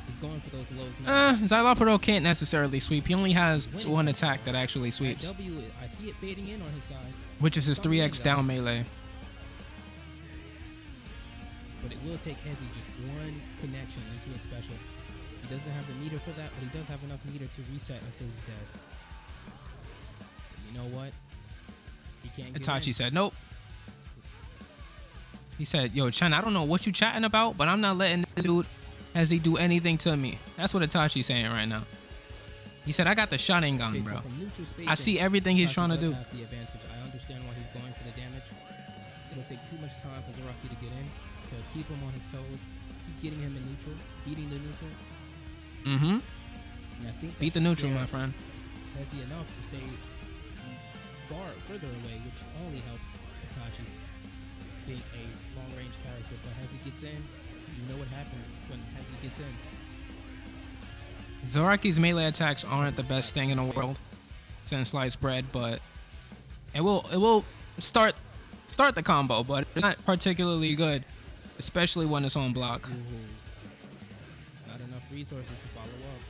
He's going for those lows now. Xylopodo can't necessarily sweep. He only has one attack that actually sweeps. I see it fading in on his side. Which is his 3x down melee. But it will take Hezi just one connection into a special. He doesn't have the meter for that, but he does have enough meter to reset until he's dead. But you know what? He can't get Itachi said, nope. He said, yo, Chen, I don't know what you chatting about, but I'm not letting this dude Hezi do anything to me. That's what Itachi's saying right now. He said, I got the Sharingan, bro. I see everything he's trying to do. The advantage. I understand why he's going for the damage. It'll take too much time for Zaraki to get in. So keep him on his toes. Keep getting him in neutral. Beating the neutral. Mm-hmm. And I think beat the neutral, my friend. Hezi enough to stay further away, which only helps Itachi being a long-range character. But Hezi gets in. You know what happened when Hezi gets in. Zaraki's melee attacks aren't the best thing in the world since sliced bread, but it will start the combo, but it's not particularly good, especially when it's on block. Not enough resources to follow up.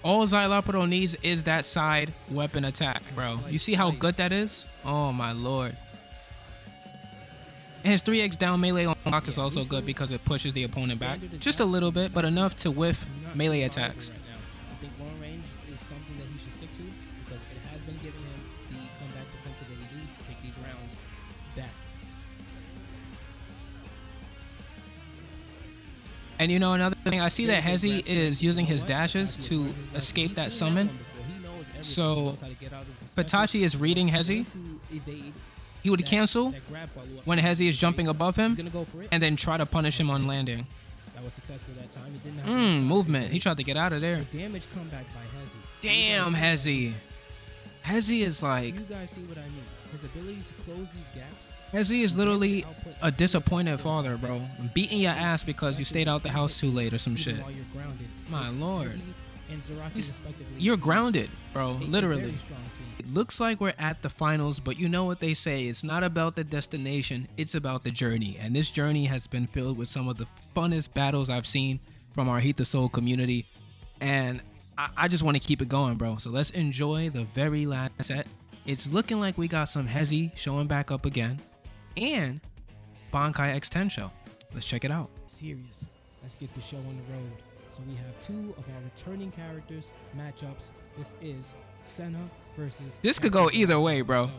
All Xylopodo needs is that side weapon attack, bro. You see how good that is? Oh my lord. And his 3x down melee on block is also good because it pushes the opponent back just a little bit, but enough to whiff melee attacks. I think long range is something that he should stick to because it has been giving him the comeback potential that he needs to take these rounds And you know another thing, I see that Hezi is using his dashes to escape that summon. So Patachi is reading Hezi. He would cancel when Hezi is jumping above him and then try to punish him on landing. That was successful that time. It didn't have movement. He tried to get out of there. Damage comeback by Hezi. Damn, Hezi. Hezi is like... You guys see what I mean? His ability to close these gaps. Hezi is literally a disappointed father, bro. Beating your ass because you stayed out the house too late or some shit. My lord. You're grounded, bro. Literally. It looks like we're at the finals, but you know what they say. It's not about the destination. It's about the journey. And this journey has been filled with some of the funnest battles I've seen from our Heat the Soul community. And I just want to keep it going, bro. So let's enjoy the very last set. It's looking like we got some Hezi showing back up again. And Bankai X10 show. Let's check it out. Serious. Let's get the show on the road. So we have two of our returning characters matchups. This is Senna versus... This could go either way, bro.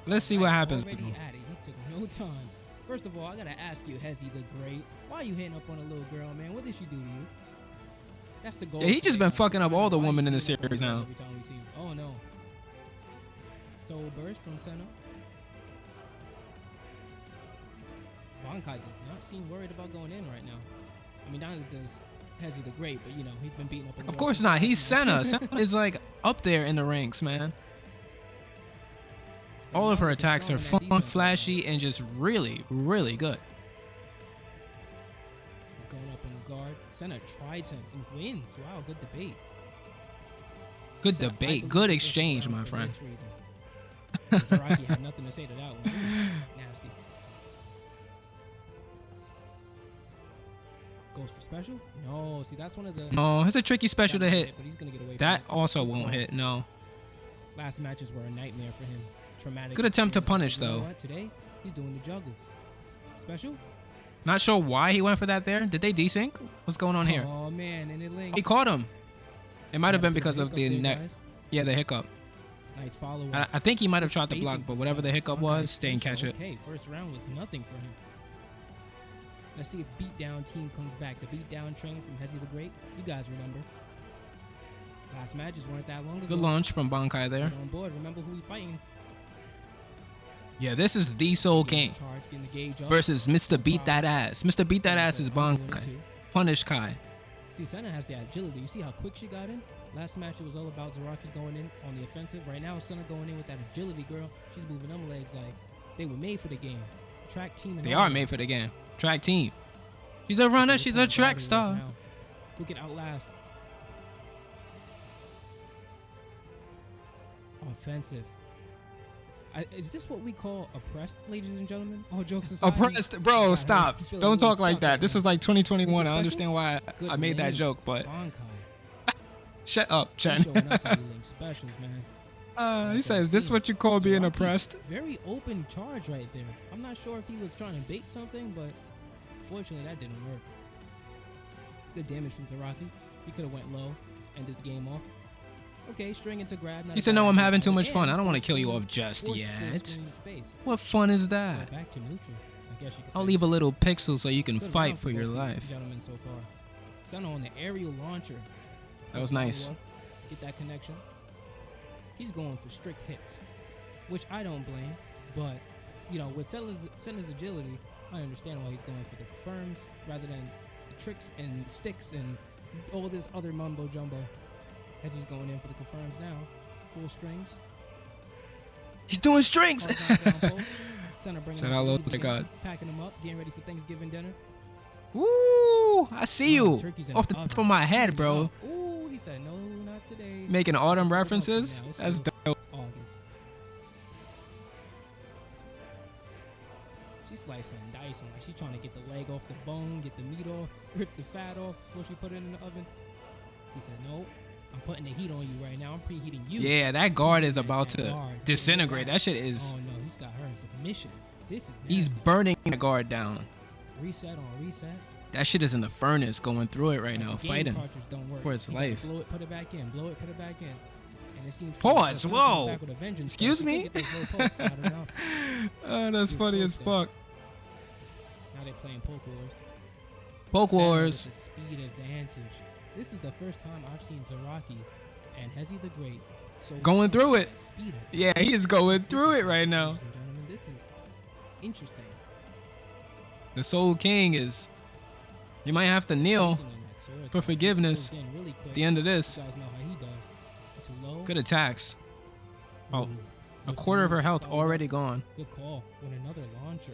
Let's see what happens. Already at it. He took no time. First of all, I gotta ask you, Hezi the Great, why are you hitting up on a little girl, man? What did she do to you? That's the goal. Yeah, he's just been fucking up all the women in the series now. Every time we see him. Oh no. Soul Burst from Senna. Bankai does not seem worried about going in right now. I mean, not does Hezi the Great, but you know, he's been beating up. Of course not. He's Senna. Senna is like up there in the ranks, man. All of her attacks are fun, flashy, and just really, really good. He's going up in the guard. Senna tries him and wins. Wow, good debate. Good debate. Good exchange, my friend. Zaraki had nothing to say to that one. Nasty. Goes for special? No, see, that's one of the... No, it's a tricky special to hit. But he's gonna get away that from also won't hit, no. Last matches were a nightmare for him. Traumatic. Good attempt to punish, though. Today, he's doing the juggles. Special? Not sure why he went for that there. Did they desync? What's going on here? Oh, man, and it linked. He caught him. It might have been because of the neck. Yeah, the hiccup. Nice follow. I think he might have tried to block, but whatever the hiccup was, stay and catch it. Okay, first round was nothing for him. Let's see if Beatdown team comes back. The Beatdown train from Hezi the Great. You guys remember. Last matches weren't that long ago. Good launch from Bankai there. Get on board. Remember who he's fighting. Yeah, this is the Soul King versus Mr. Beat That Ass. Mr. Beat That Ass is Bankai. Punish Kai. See, Senna has the agility. You see how quick she got in? Last match, it was all about Zaraki going in on the offensive. Right now, Senna going in with that agility, girl. She's moving them legs like they were made for the game. Track team. And they are made for the game. Track team. She's a runner. She's a track star. Who can outlast? Offensive. Is this what we call oppressed, ladies and gentlemen? Oh, jokes aside. Oppressed, bro. Stop. Don't talk like that. This was like 2021. I understand why I made that joke, but shut up, Chen. Specials, man. He says, "Is this what you call being oppressed?" Very open charge right there. I'm not sure if he was trying to bait something, but fortunately that didn't work. Good damage from Zaraki. He could have went low, ended the game off. Okay, string into grab. He said, "No, I'm having too much fun. I don't want to kill you off just yet." What fun is that? So back to neutral. I guess you could I'll leave a little pixel so you can fight for your life. Gentlemen, so far. Senna on the aerial launcher. That was nice. Get that connection. He's going for strict hits, which I don't blame. But you know, with Senna's agility, I understand why he's going for the confirms rather than the tricks and sticks and all this other mumbo jumbo. As he's going in for the confirms now. Full strings. He's doing strings! Shout out Lord to God. Packing them up, getting ready for Thanksgiving dinner. Woo! I see you. Off the top of my head, bro. Ooh, he said, no, not today. Making autumn references? That's dope. August. She's slicing and dicing. Like she's trying to get the leg off the bone, get the meat off, rip the fat off before she put it in the oven. He said, no. I'm putting the heat on you right now. I'm preheating you. Yeah, that guard is about to disintegrate. That shit is... Oh, no. He's got her in submission. This is nasty. He's burning the guard down. Reset on reset. That shit is in the furnace going through it right now, fighting for its life. Blow it, put it back in. Blow it, put it back in. And it seems pause. Whoa. Excuse me? Oh, that's funny as fuck. Now they're playing Poke Wars. Poke Senna with wars. the speed advantage. This is the first time I've seen Zaraki and Hezi the Great Going through it. Speed advantage. Yeah, he is going through it right now. Ladies and gentlemen, this is interesting. The Soul King is. You might have to kneel Placing on that sword. for forgiveness Goes in really quick. at the end of this. You guys know how he does. It's low. Good attacks. Oh, Ooh, a good quarter of her move. health Follow up. already gone. Good call. With another launcher.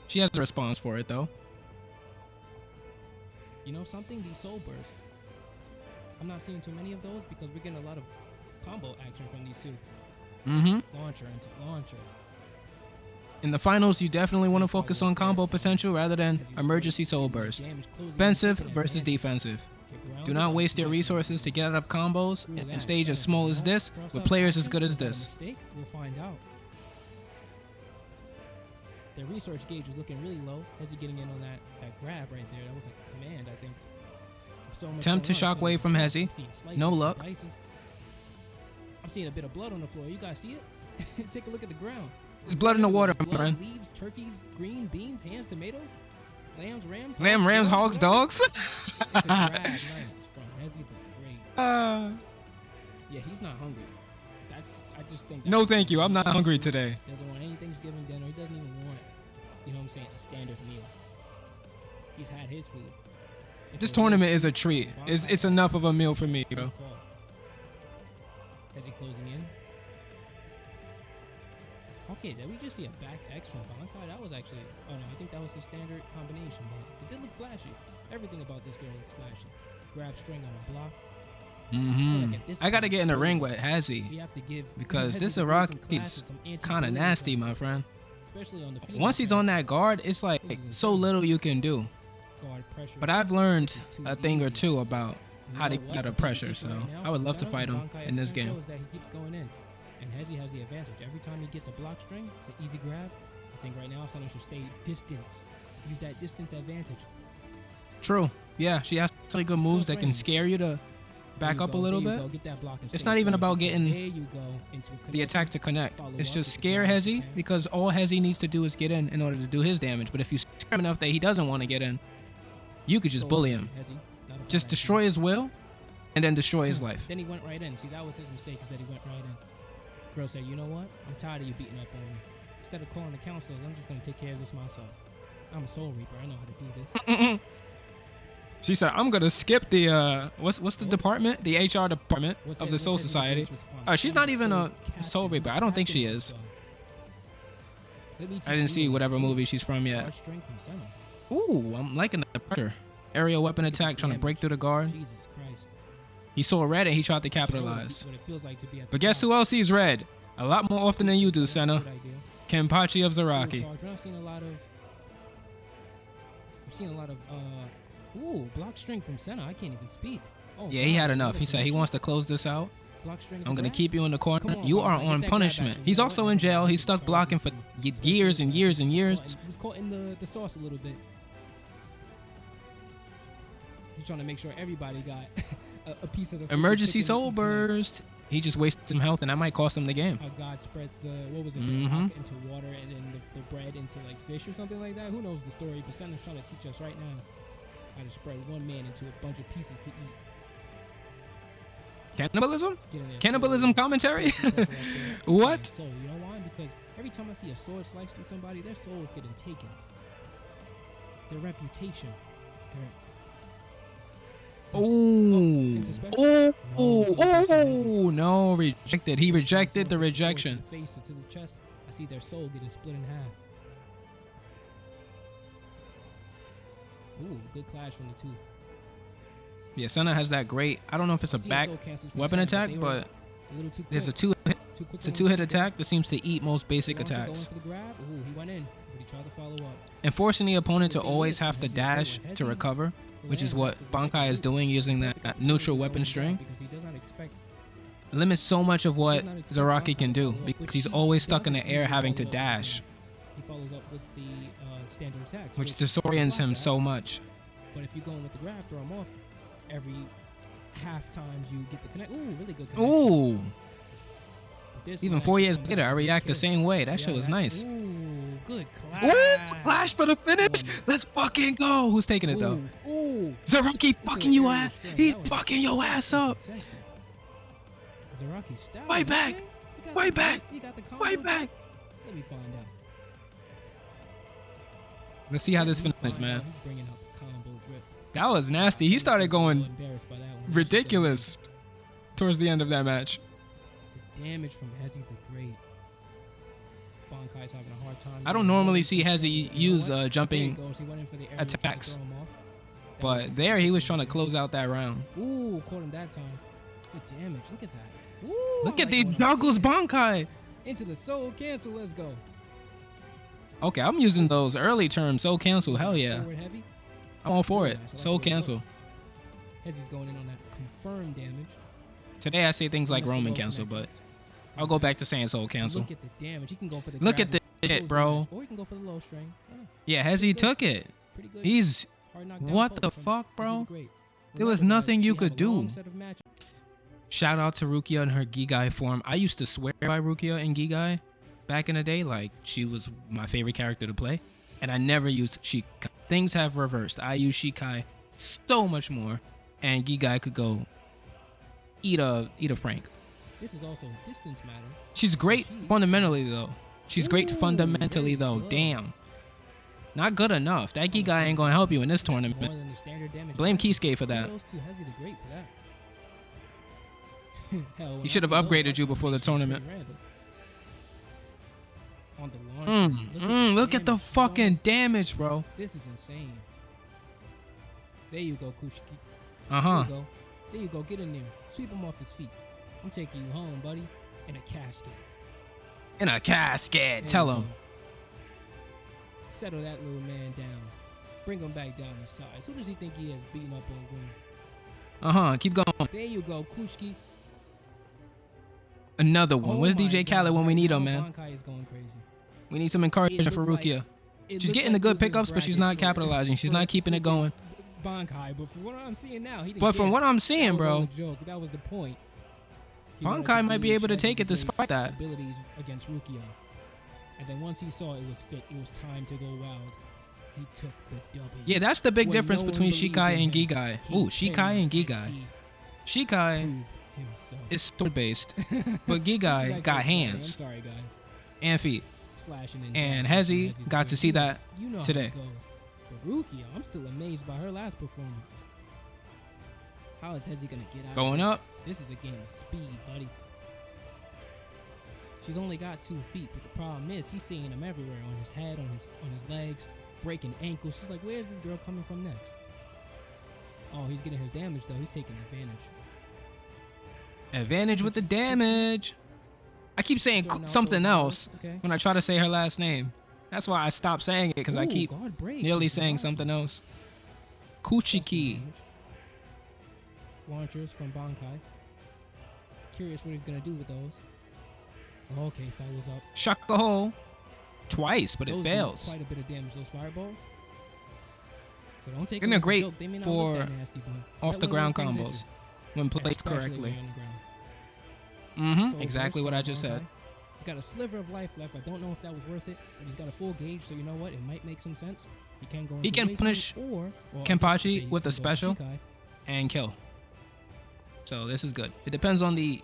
She has a response for it though. You know something? These soul bursts. I'm not seeing too many of those because we're getting a lot of combo action from these two. Launcher into launcher. In the finals, you definitely want to focus on combo potential rather than emergency soul burst. Offensive versus defensive. Do not waste your resources to get out of combos in a stage as small as this with players as good as this. We'll find out. Their resource gauge is looking really low. Hezi getting in on that grab right there. That was like a command, I think. So much Attempt to going on. shockwave from Hezi. I'm seeing slices No and luck. dices. I'm seeing a bit of blood on the floor. You guys see it? Take a look at the ground. There's blood in the water, my Blood, friend. leaves, turkeys, green beans, hams, tomatoes, lambs, rams, Lamb, hogs, rams, hogs, dogs. It's a grab, nice from Hezi the Great. Yeah, he's not hungry. I just think. No, thank you. I'm not hungry today. Doesn't want any Thanksgiving dinner. He doesn't even want, you know what I'm saying, a standard meal. He's had his food. This tournament is a treat. It's enough of a meal for me, bro. Hezi closing in. Okay, did we just see a back X from Bankai? That was actually, oh no, I think that was his standard combination, but it did look flashy. Everything about this girl looks flashy. Grab string on a block. I gotta get in the ring with Hezi We have to give because Hezi this some Iraqi's some kind of anti-bullying nasty, my classes, friend. especially on the female Once he's side. on that guard, it's like so little you can do. Guard pressure. But I've learned This is too a thing or easy. two about You how know to what? get out of The pressure, issue so right now I would for love to Senna fight him and Bankai in this X-String game. shows that he keeps going in, and Hezi has the advantage. Every time he gets a block string, it's an easy grab. I think right now Senna should stay distance. Use that distance advantage. True. Yeah, she has really good moves that can scare you to back There you up a go, little there you bit. go. Get that block and It's stay not even safe. about getting There you go. Into a the attack to connect. Follow It's up just with the scare grab if you Hezi can. because all Hezi needs to do is get in order to do his damage. But if you scare him enough that he doesn't want to get in, you could just So bully easy, him. Hezi. Not a Just bad destroy idea. his will and then destroy his life. Then he went right in. See, that was his mistake, is that he went right in. Girl said, you know what? I'm tired of you beating up on me. Instead of calling the counselors, I'm just going to take care of this myself. I'm a soul reaper. I know how to do this. She said, I'm going to skip the, what's the department? The HR department What's of Hed- the what's Soul Hezi the Society. Great's response? She's I'm not the even a captain. soul reaper. I don't think she Captain is. of the Let me I teach didn't you see a whatever lesson. movie she's from yet. Hard string from Senna. Ooh, I'm liking the pressure. Aerial weapon attack, trying to break through the guard. Jesus Christ. He saw red and he tried to Show capitalize. what it feels like to be at But the guess top. who else sees red? A lot more often than you do, Senna. Good idea. Kenpachi of Zaraki. I've seen a lot of ooh, block string from Senna. I can't even speak. Oh, Yeah, he God, had what enough. a He said he connection. wants to close this out. Block string I'm going to grab? keep you in the corner. Come on, You Bankai, are get on that grab punishment. action. He's You know also what? in jail. He's Charge stuck him blocking for Especially years and with years that. and He years. was caught in the sauce a little bit. He's trying to make sure everybody got a piece of the Emergency chicken soul tonight. burst. He just wasted some health and that might cost him the game. How God spread the the Mhm. rock into water and then the bread into like fish or something like that. Who knows the story? But Senna's trying to teach us right now how to spread one man into a bunch of pieces to eat. Cannibalism? Get in there. Cannibalism commentary? Right there. What? So you know why? Because every time I see a sword slice through somebody, their soul is getting taken. Their reputation. Ooh. it's a special- Ooh. No, rejected. He rejected the rejection. To the face or to the chest, I see their soul getting split in half. Ooh, good clash from the two. Yeah, Senna has that great. I don't know if it's a See back soul cancels from weapon Senna, attack, they were but a little too there's a quick. two. It's a two-hit attack that seems to eat most basic Launcher attacks. Going for the grab. Ooh, he went in, but he tried to follow up. And forcing the opponent to the thing always is, have to Hezi dash played with to Hezi. recover, The which is lands what after the second Bankai is hit. doing using Perfect that opportunity neutral to weapon go in string. because he does not expect Limits so much of what does not expect Zaraki Bankai can to do follow up, because which he's he always does stuck in the air usually having to follow up with. dash, He follows up with the standard attacks, which is disorients block him that. so much. But if you're going with the grab, throw him off. Every half times you get the connect. Ooh, really good connection. Ooh. This Even one 4 actually years comes later, out I with a react the kill. same way. That shit Yeah, was nice. Ooh, good clash. Ooh, clash for the finish. One. Let's fucking go. Who's taking it though? Ooh. Zaraki fucking you area ass. strength. He's That was fucking your ass up. sexy. Zaraki style. Fight back. Okay. He got Fight the- back. he got the combo. Fight back. Let me find out. Let's see how this Let me finishes, find man. out. He's bringing out the combo drip. That was nasty. He started going Embarrassed by that one. ridiculous towards the end of that match. The damage from Hezi the Great. Bankai's having a hard time. I don't normally see Hezi use There he jumping goes. He went in for the air, trying to attacks. throw him off. That But was- there he was trying to close out that round. Ooh, caught him that time. Good damage. Look at that. Ooh, Look I at like these what I'm juggles, seeing. Bankai. Into the soul cancel. Let's go. Okay, I'm using those early terms. Soul cancel. Hell yeah. Forward heavy. I'm all for it. Nice. I like Soul the way it cancel. looked. Hezi's going in on that confirmed damage. Today I say things like That's the Roman low cancel, but connection. I'll go back to saying soul cancel. Look at the damage. He can go for the Look at grab this and shit, close bro. damage, or he can go for the low string. Yeah, Hezi took it. Pretty good. He's Hard knockdown what poke the from fuck, Hezi bro? the Great. There was Remember, guys, nothing you we could have a long do. set of matches. Shout out to Rukia and her Gigai form. I used to swear by Rukia and Gigai back in the day. Like, she was my favorite character to play. And I never used Shikai. Things have reversed. I use Shikai so much more. And Gigai could go eat a Frank. This is also a distance matter. She's great fundamentally, though. She's great Ooh, fundamentally, very though. good. Damn. Not good enough. That Gigai ain't going to help you in this That's more tournament. than the standard damage. Blame Kisuke for that. Kudos to Hezi the Great for that. Hell, when He I should have see those, upgraded that you before the combination's pretty tournament. random. On the launch. Look at the damage. fucking Bonus. damage, bro. This is insane. There you go, Kushiki. Uh-huh. There you go. There you go. Get in there. Sweep him off his feet. I'm taking you home, buddy. In a casket. In a casket. There Tell you him. go. Settle that little man down. Bring him back down to size. Who does he think he is beating up on women? Uh-huh. Keep going. There you go, Kushiki. Another one. Oh Where's my DJ Khaled God, when we right need now, him, man? Bankai is going crazy. We need some encouragement for looked like- Rukia. It She's looked getting the like good this was pickups, but she's bracket not for- capitalizing. She's for not keeping it going. Bankai, but from what I'm seeing now, he didn't But from care. what I'm That seeing, was bro, all a joke. That was the point. He wanted Bankai to might be able to demonstrate take it Hezi the despite Great's that. abilities against Rukia. And then once he saw it was fit, it was time to go wild. He took the W. yeah, that's the big When difference no one between believed Shikai in and him, Gigai. he Ooh, came Shikai and he Gigai. proved Shikai himself. is sword based, but He's Gigai like, got "I'm sorry, hands I'm sorry, guys. and feet. Slashing And dashing Hezi from got to see that You know today. How it goes. But Rukia, I'm still amazed by her last performance. How is Hezi gonna get out? Going of this? up. This is a game of speed, buddy. She's only got 2 feet, but the problem is he's seeing them everywhere, on his head, on his legs, breaking ankles. She's like, where's this girl coming from next? Oh, he's getting his damage though. He's taking advantage. Advantage with the damage. I keep saying Starting out something those else numbers, okay. when I try to say her last name. That's why I stopped saying it, because I Ooh, keep guard break. nearly He's saying lucky. something else. Successful Kuchiki. damage. Launchers from Bankai. Curious what he's gonna do with those. Okay, follows up. Shaka hole. Twice, but it Those do fails. quite a bit of damage. Those fireballs. So don't take And them they're as a great joke. They may not for look that nasty, but Off that the one ground of those things combos hit when you, placed especially correctly. when you're on the ground. So Exactly both what I from just said. Bankai. He's got a sliver of life left. I don't know if that was worth it, but he's got a full gauge, so you know what? It might make some sense. He can go. He into can Wake punish Up, or well, Kenpachi I guess you could say with he a can go to special. Shikai. And kill. So this is good. It depends on the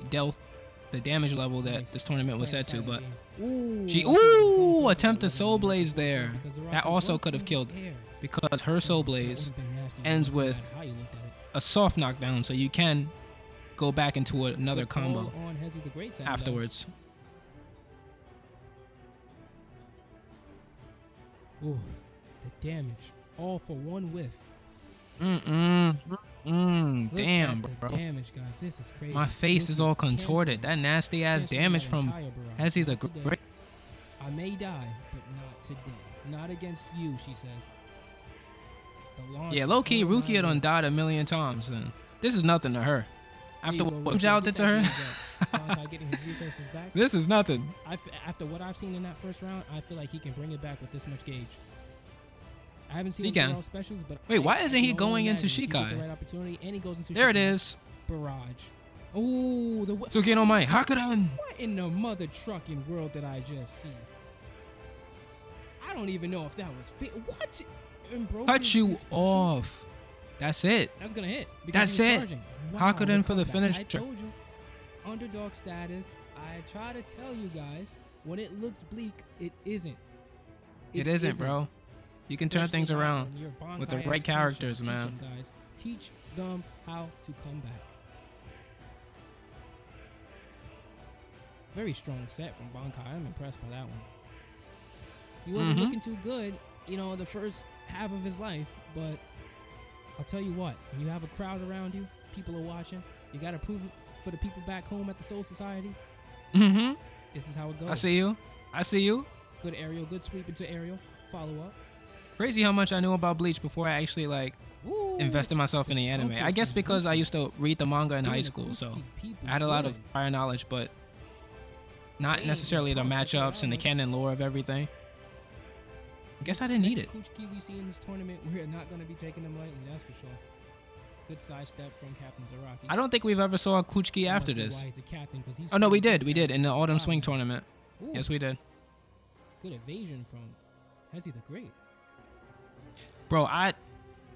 damage level that Nice. this tournament was Playing set to, silent but game. Ooh, she I think he's going for it, but attempted that Soul would've been Blaze nasty there. because Zaraki That also was could have in killed the air. because her Soul That Blaze would've been nasty ends no matter with how you looked at it. a soft knockdown, so you can go back into another Good call combo on Hezi the Great side, though. afterwards. Ooh, the damage. All for one whiff. Look Damn, at the bro. damage, guys. This is crazy. My face is Rukia all contorted. canceling- that nasty ass canceling damage that from entire barrage. Hezi the Not today. Great. I may die, but not today. Not against you, she says. The launch Yeah, low key, on my Rukia done way. died a million times, and this is nothing to her. After There you what go, Jim Rukia. Zhao Get did to that her, damage up. Bankai getting his resources back. this is nothing. After what I've seen in that first round, I feel like he can bring it back with this much gauge. I haven't seen He him do can. all specials, but Wait, why I isn't he can only going into imagine if he get Shikai? the right opportunity, and he goes into There it Shikai. is. Barrage. Ooh, the Tsuki no Mai. Hakuran. what in the mother trucking world did I just see? I don't even know if that was fit. What? Cut you off. That's it. That's gonna hit. That's it. Wow, Hock it in for the finish. I told you. Underdog status. I try to tell you guys, when it looks bleak, it isn't. It isn't, bro. You can turn things around with the right characters, man. Teach them, guys. Teach them how to come back. Very strong set from Bankai. I'm impressed by that one. He wasn't looking too good, you know, the first half of his life, but I'll tell you what, when you have a crowd around you, people are watching, you got to prove it for the people back home at the Soul Society. This is how it goes. I see you. I see you. Good aerial, good sweep into aerial. Follow up. Crazy how much I knew about Bleach before I actually invested myself in the anime. I guess because I used to read the manga in high school, so I had a lot of prior knowledge, but not necessarily the matchups and the canon lore of everything. I guess I didn't need it. Kuchiki we see in this tournament, we're not going to be taking them lightly, that's for sure. Good sidestep from Captain Zaraki. I don't think we've ever saw a Kuchiki after this. He's a captain, oh no, we did in the Autumn Swing tournament. Ooh. Yes, we did. Good evasion from Hezi the Great. Bro, I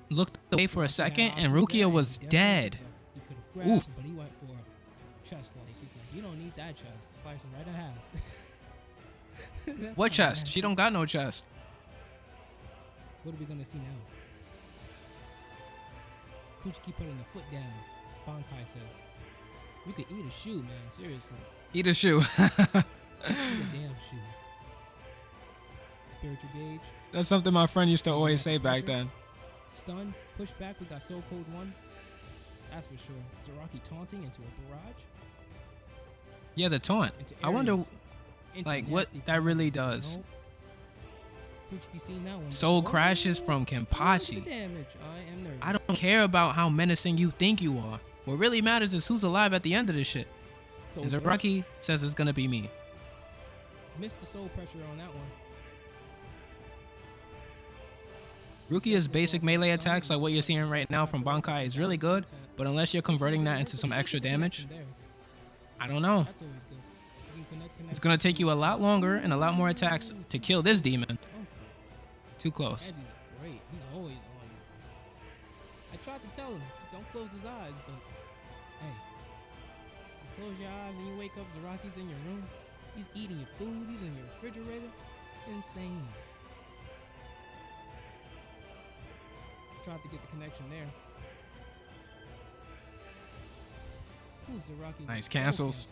looked away for a second and Rukia was dead. He could have grabbed, but he went for chest slice. He's like, you don't need that chest. Slice him right in half. What chest? She don't got no chest. What are we gonna see now? Kuchiki putting the foot down. Bankai says, "You could eat a shoe, man. Seriously. Eat a shoe." Eat a damn shoe. Spiritual gauge. That's something my friend used to always say back then. Stun, push back. We got Soul Code 1. That's for sure. Zaraki taunting into a barrage. Yeah, the taunt. I wonder, like, what that really does. Soul crashes from Kenpachi. I don't care about how menacing you think you are. What really matters is who's alive at the end of this shit. And Zaraki says it's gonna be me. Missed the soul pressure on that one. Rukia's basic melee attacks, like what you're seeing right now from Bankai, is really good, but unless you're converting that into some extra damage, I don't know. It's gonna take you a lot longer and a lot more attacks to kill this demon. Too close. Great. He's always on. I tried to tell him, don't close his eyes, but hey, you close your eyes and you wake up, Zaraki's in your room. He's eating your food. He's in your refrigerator. Insane. Tried to get the connection there. Ooh, Zaraki. Nice cancels.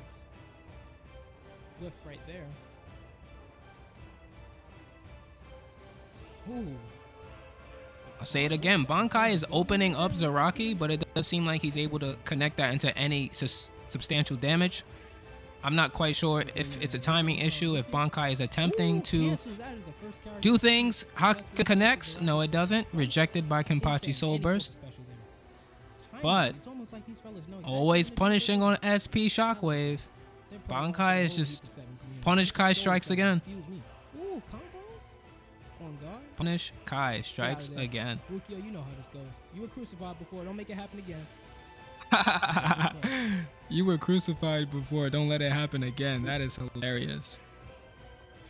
Whiff right there. Ooh. I'll say it again. Bankai is opening up Zaraki, but it does seem like he's able to connect that into any substantial damage. I'm not quite sure if it's a timing issue, if Bankai is attempting to do things. Haka connects. No, it doesn't. Rejected by Kenpachi Soul Burst. But always punishing on SP Shockwave. Bankai is just punish Kai strikes again. Punish Kai strikes again. Rukio, you know how this goes. You were crucified before. Don't make it happen again. You were crucified before. Don't let it happen again. That is hilarious.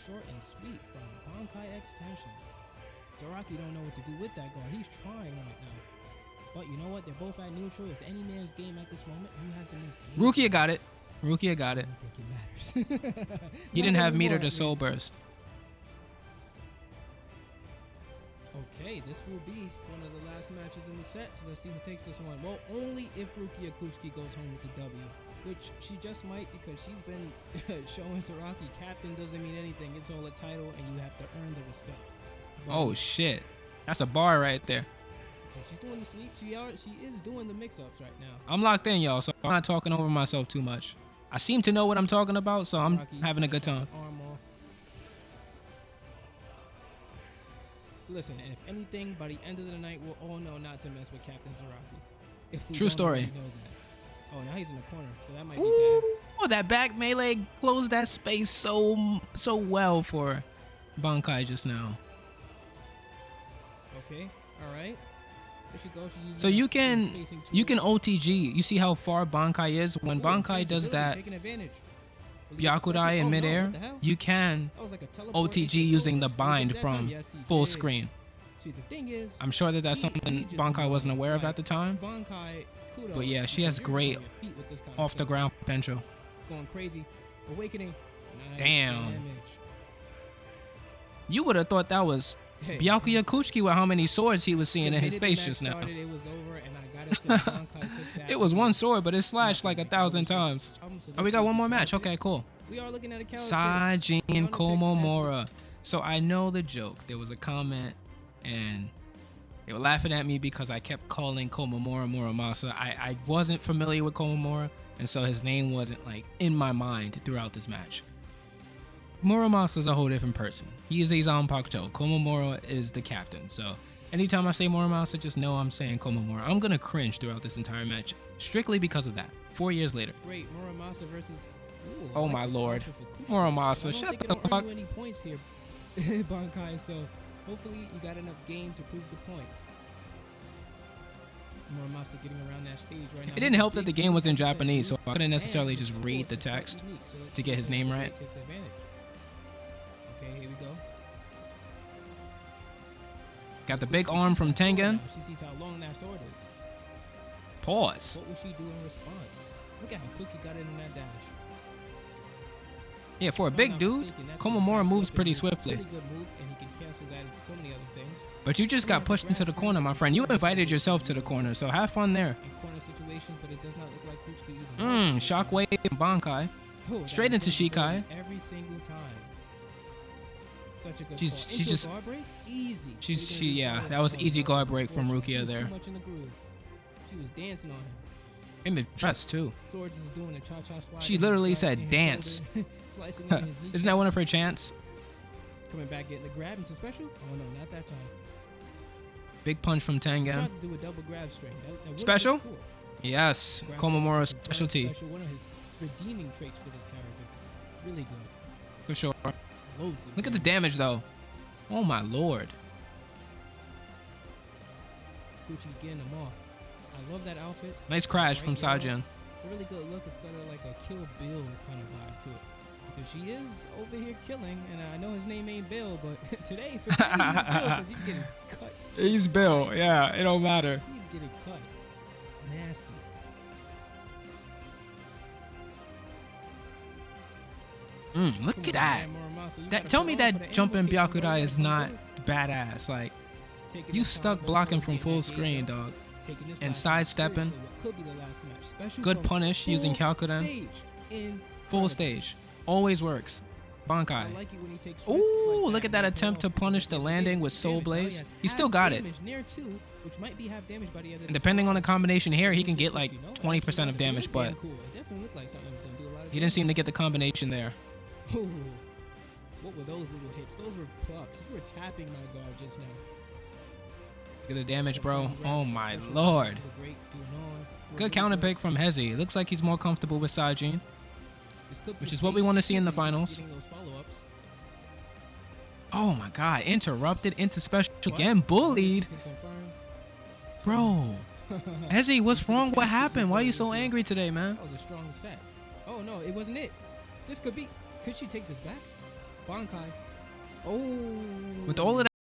Short and sweet from Bankai Extension. Zaraki don't know what to do with that guard. He's trying right now. But you know what? They're both at neutral. It's any man's game at this moment. Who has the most game? Rukia got it. Rukia got it. I don't think it matters. He didn't have meter to Soul Burst. Okay, this will be one of the last matches in the set, so let's see who takes this one. Well, only if Rukia Kuchiki goes home with the W, which she just might because she's been showing Zaraki captain doesn't mean anything. It's all a title, and you have to earn the respect. But oh, shit. That's a bar right there. Okay, she's doing the sweep. She is doing the mix-ups right now. I'm locked in, y'all, so I'm not talking over myself too much. I seem to know what I'm talking about, so I'm having a good time. Arm off. Listen, and if anything, by the end of the night, we'll all know not to mess with Captain Zaraki. If we True don't story. already know that. Oh, now he's in the corner, so that might be bad. Ooh, that back melee closed that space so well for Bankai just now. Okay, all right. There she goes. She's so you can OTG. You see how far Bankai is when Bankai does that. Taking advantage. Byakudai in midair, you can OTG using the bind from full screen. See, the thing is, I'm sure that that's something Bankai wasn't aware of at the time. But yeah, she has great off the ground potential. It's going crazy. Awakening. Nice Damn. damage. You would have thought that was Byakuya Kuchiki with how many swords he was seeing in his face just now. It was over, and I gotta say, Bankai took that. It was one sword, but it slashed like 1,000 times. Oh, we got one more match. Okay, cool. We are looking at a Sajin Komomura. So I know the joke. There was a comment, and they were laughing at me because I kept calling Komomura Muramasa. I wasn't familiar with Komomura, and so his name wasn't like in my mind throughout this match. Muramasa is a whole different person. He is a Zanpakuto. Komomura is the captain. So anytime I say Muramasa, just know I'm saying Komomura. I'm gonna cringe throughout this entire match strictly because of that. 4 years later. Great, Muramasa versus. Ooh, oh my lord, Muramasa, shut the fuck. Any points here, Bankai. So hopefully you got enough game to prove the point. Muramasa getting around that stage right now. It didn't help that the game was in Japanese, so I couldn't necessarily just read the text to get his name right. Okay, here we go. Got the big arm from Tengen. She sees how long that sword is. Pause. What will she do in response? Look at how quick he got in that dash. Yeah, for a big dude, Komomura moves pretty swiftly. Really good move, and he can cancel that into so many other things. But you just got pushed into the corner, my friend. You invited yourself to the corner, so have fun there. In corner situation, but it does not look like Kuchiki even. Shockwave and Bankai. Straight into Shikai. Every single time. Such a good she just guard break? Easy. Yeah, that was easy guard break from Rukia there. Too much in the groove. She was dancing on him. In the dress too. Swords is doing a cha-cha slide. She literally said dance. Isn't that one of her chants? Coming back, getting the grab into special? Oh no, not that time. Big punch from Tengen. Tried to do a double grab string. That special? Cool. Yes, Komomura's specialty. One of his redeeming traits for this character. Really good. For sure. Loads of Look at the damage though. Oh my lord. Kuchiki getting him off. I love that outfit. Nice crash from Sajin. It's a really good look. It's got like a Kill Bill kind of vibe to it. Because she is over here killing, and I know his name ain't Bill, but today, for today, he's Bill because he's getting cut. He's Bill, yeah, it don't matter. He's getting cut. Nasty. Look at that. Tell me that jumping Byakudai is not badass. Like, you stuck blocking from full screen, dog. And sidestepping. Good punish using Kyokuden. Full stage. Always works. Bankai. Ooh, look at that attempt to punish the landing with Soul Blaze. He still got it. And depending on the combination here, he can get like 20% of damage, but he didn't seem to get the combination there. What were those little hits? Those were plucks. You were tapping my guard just now. Look at the damage, bro. Oh my lord. Good counter pick from Hezi. Looks like he's more comfortable with Sajin, which is what we want to see in the finals. Oh my god. Interrupted into special again. Bullied. Bro. Hezi, what's wrong? What happened? Why are you so angry today, man? That was a strong set. Oh no, it wasn't it. This could be. Could she take this back? Bankai. Oh. With all of that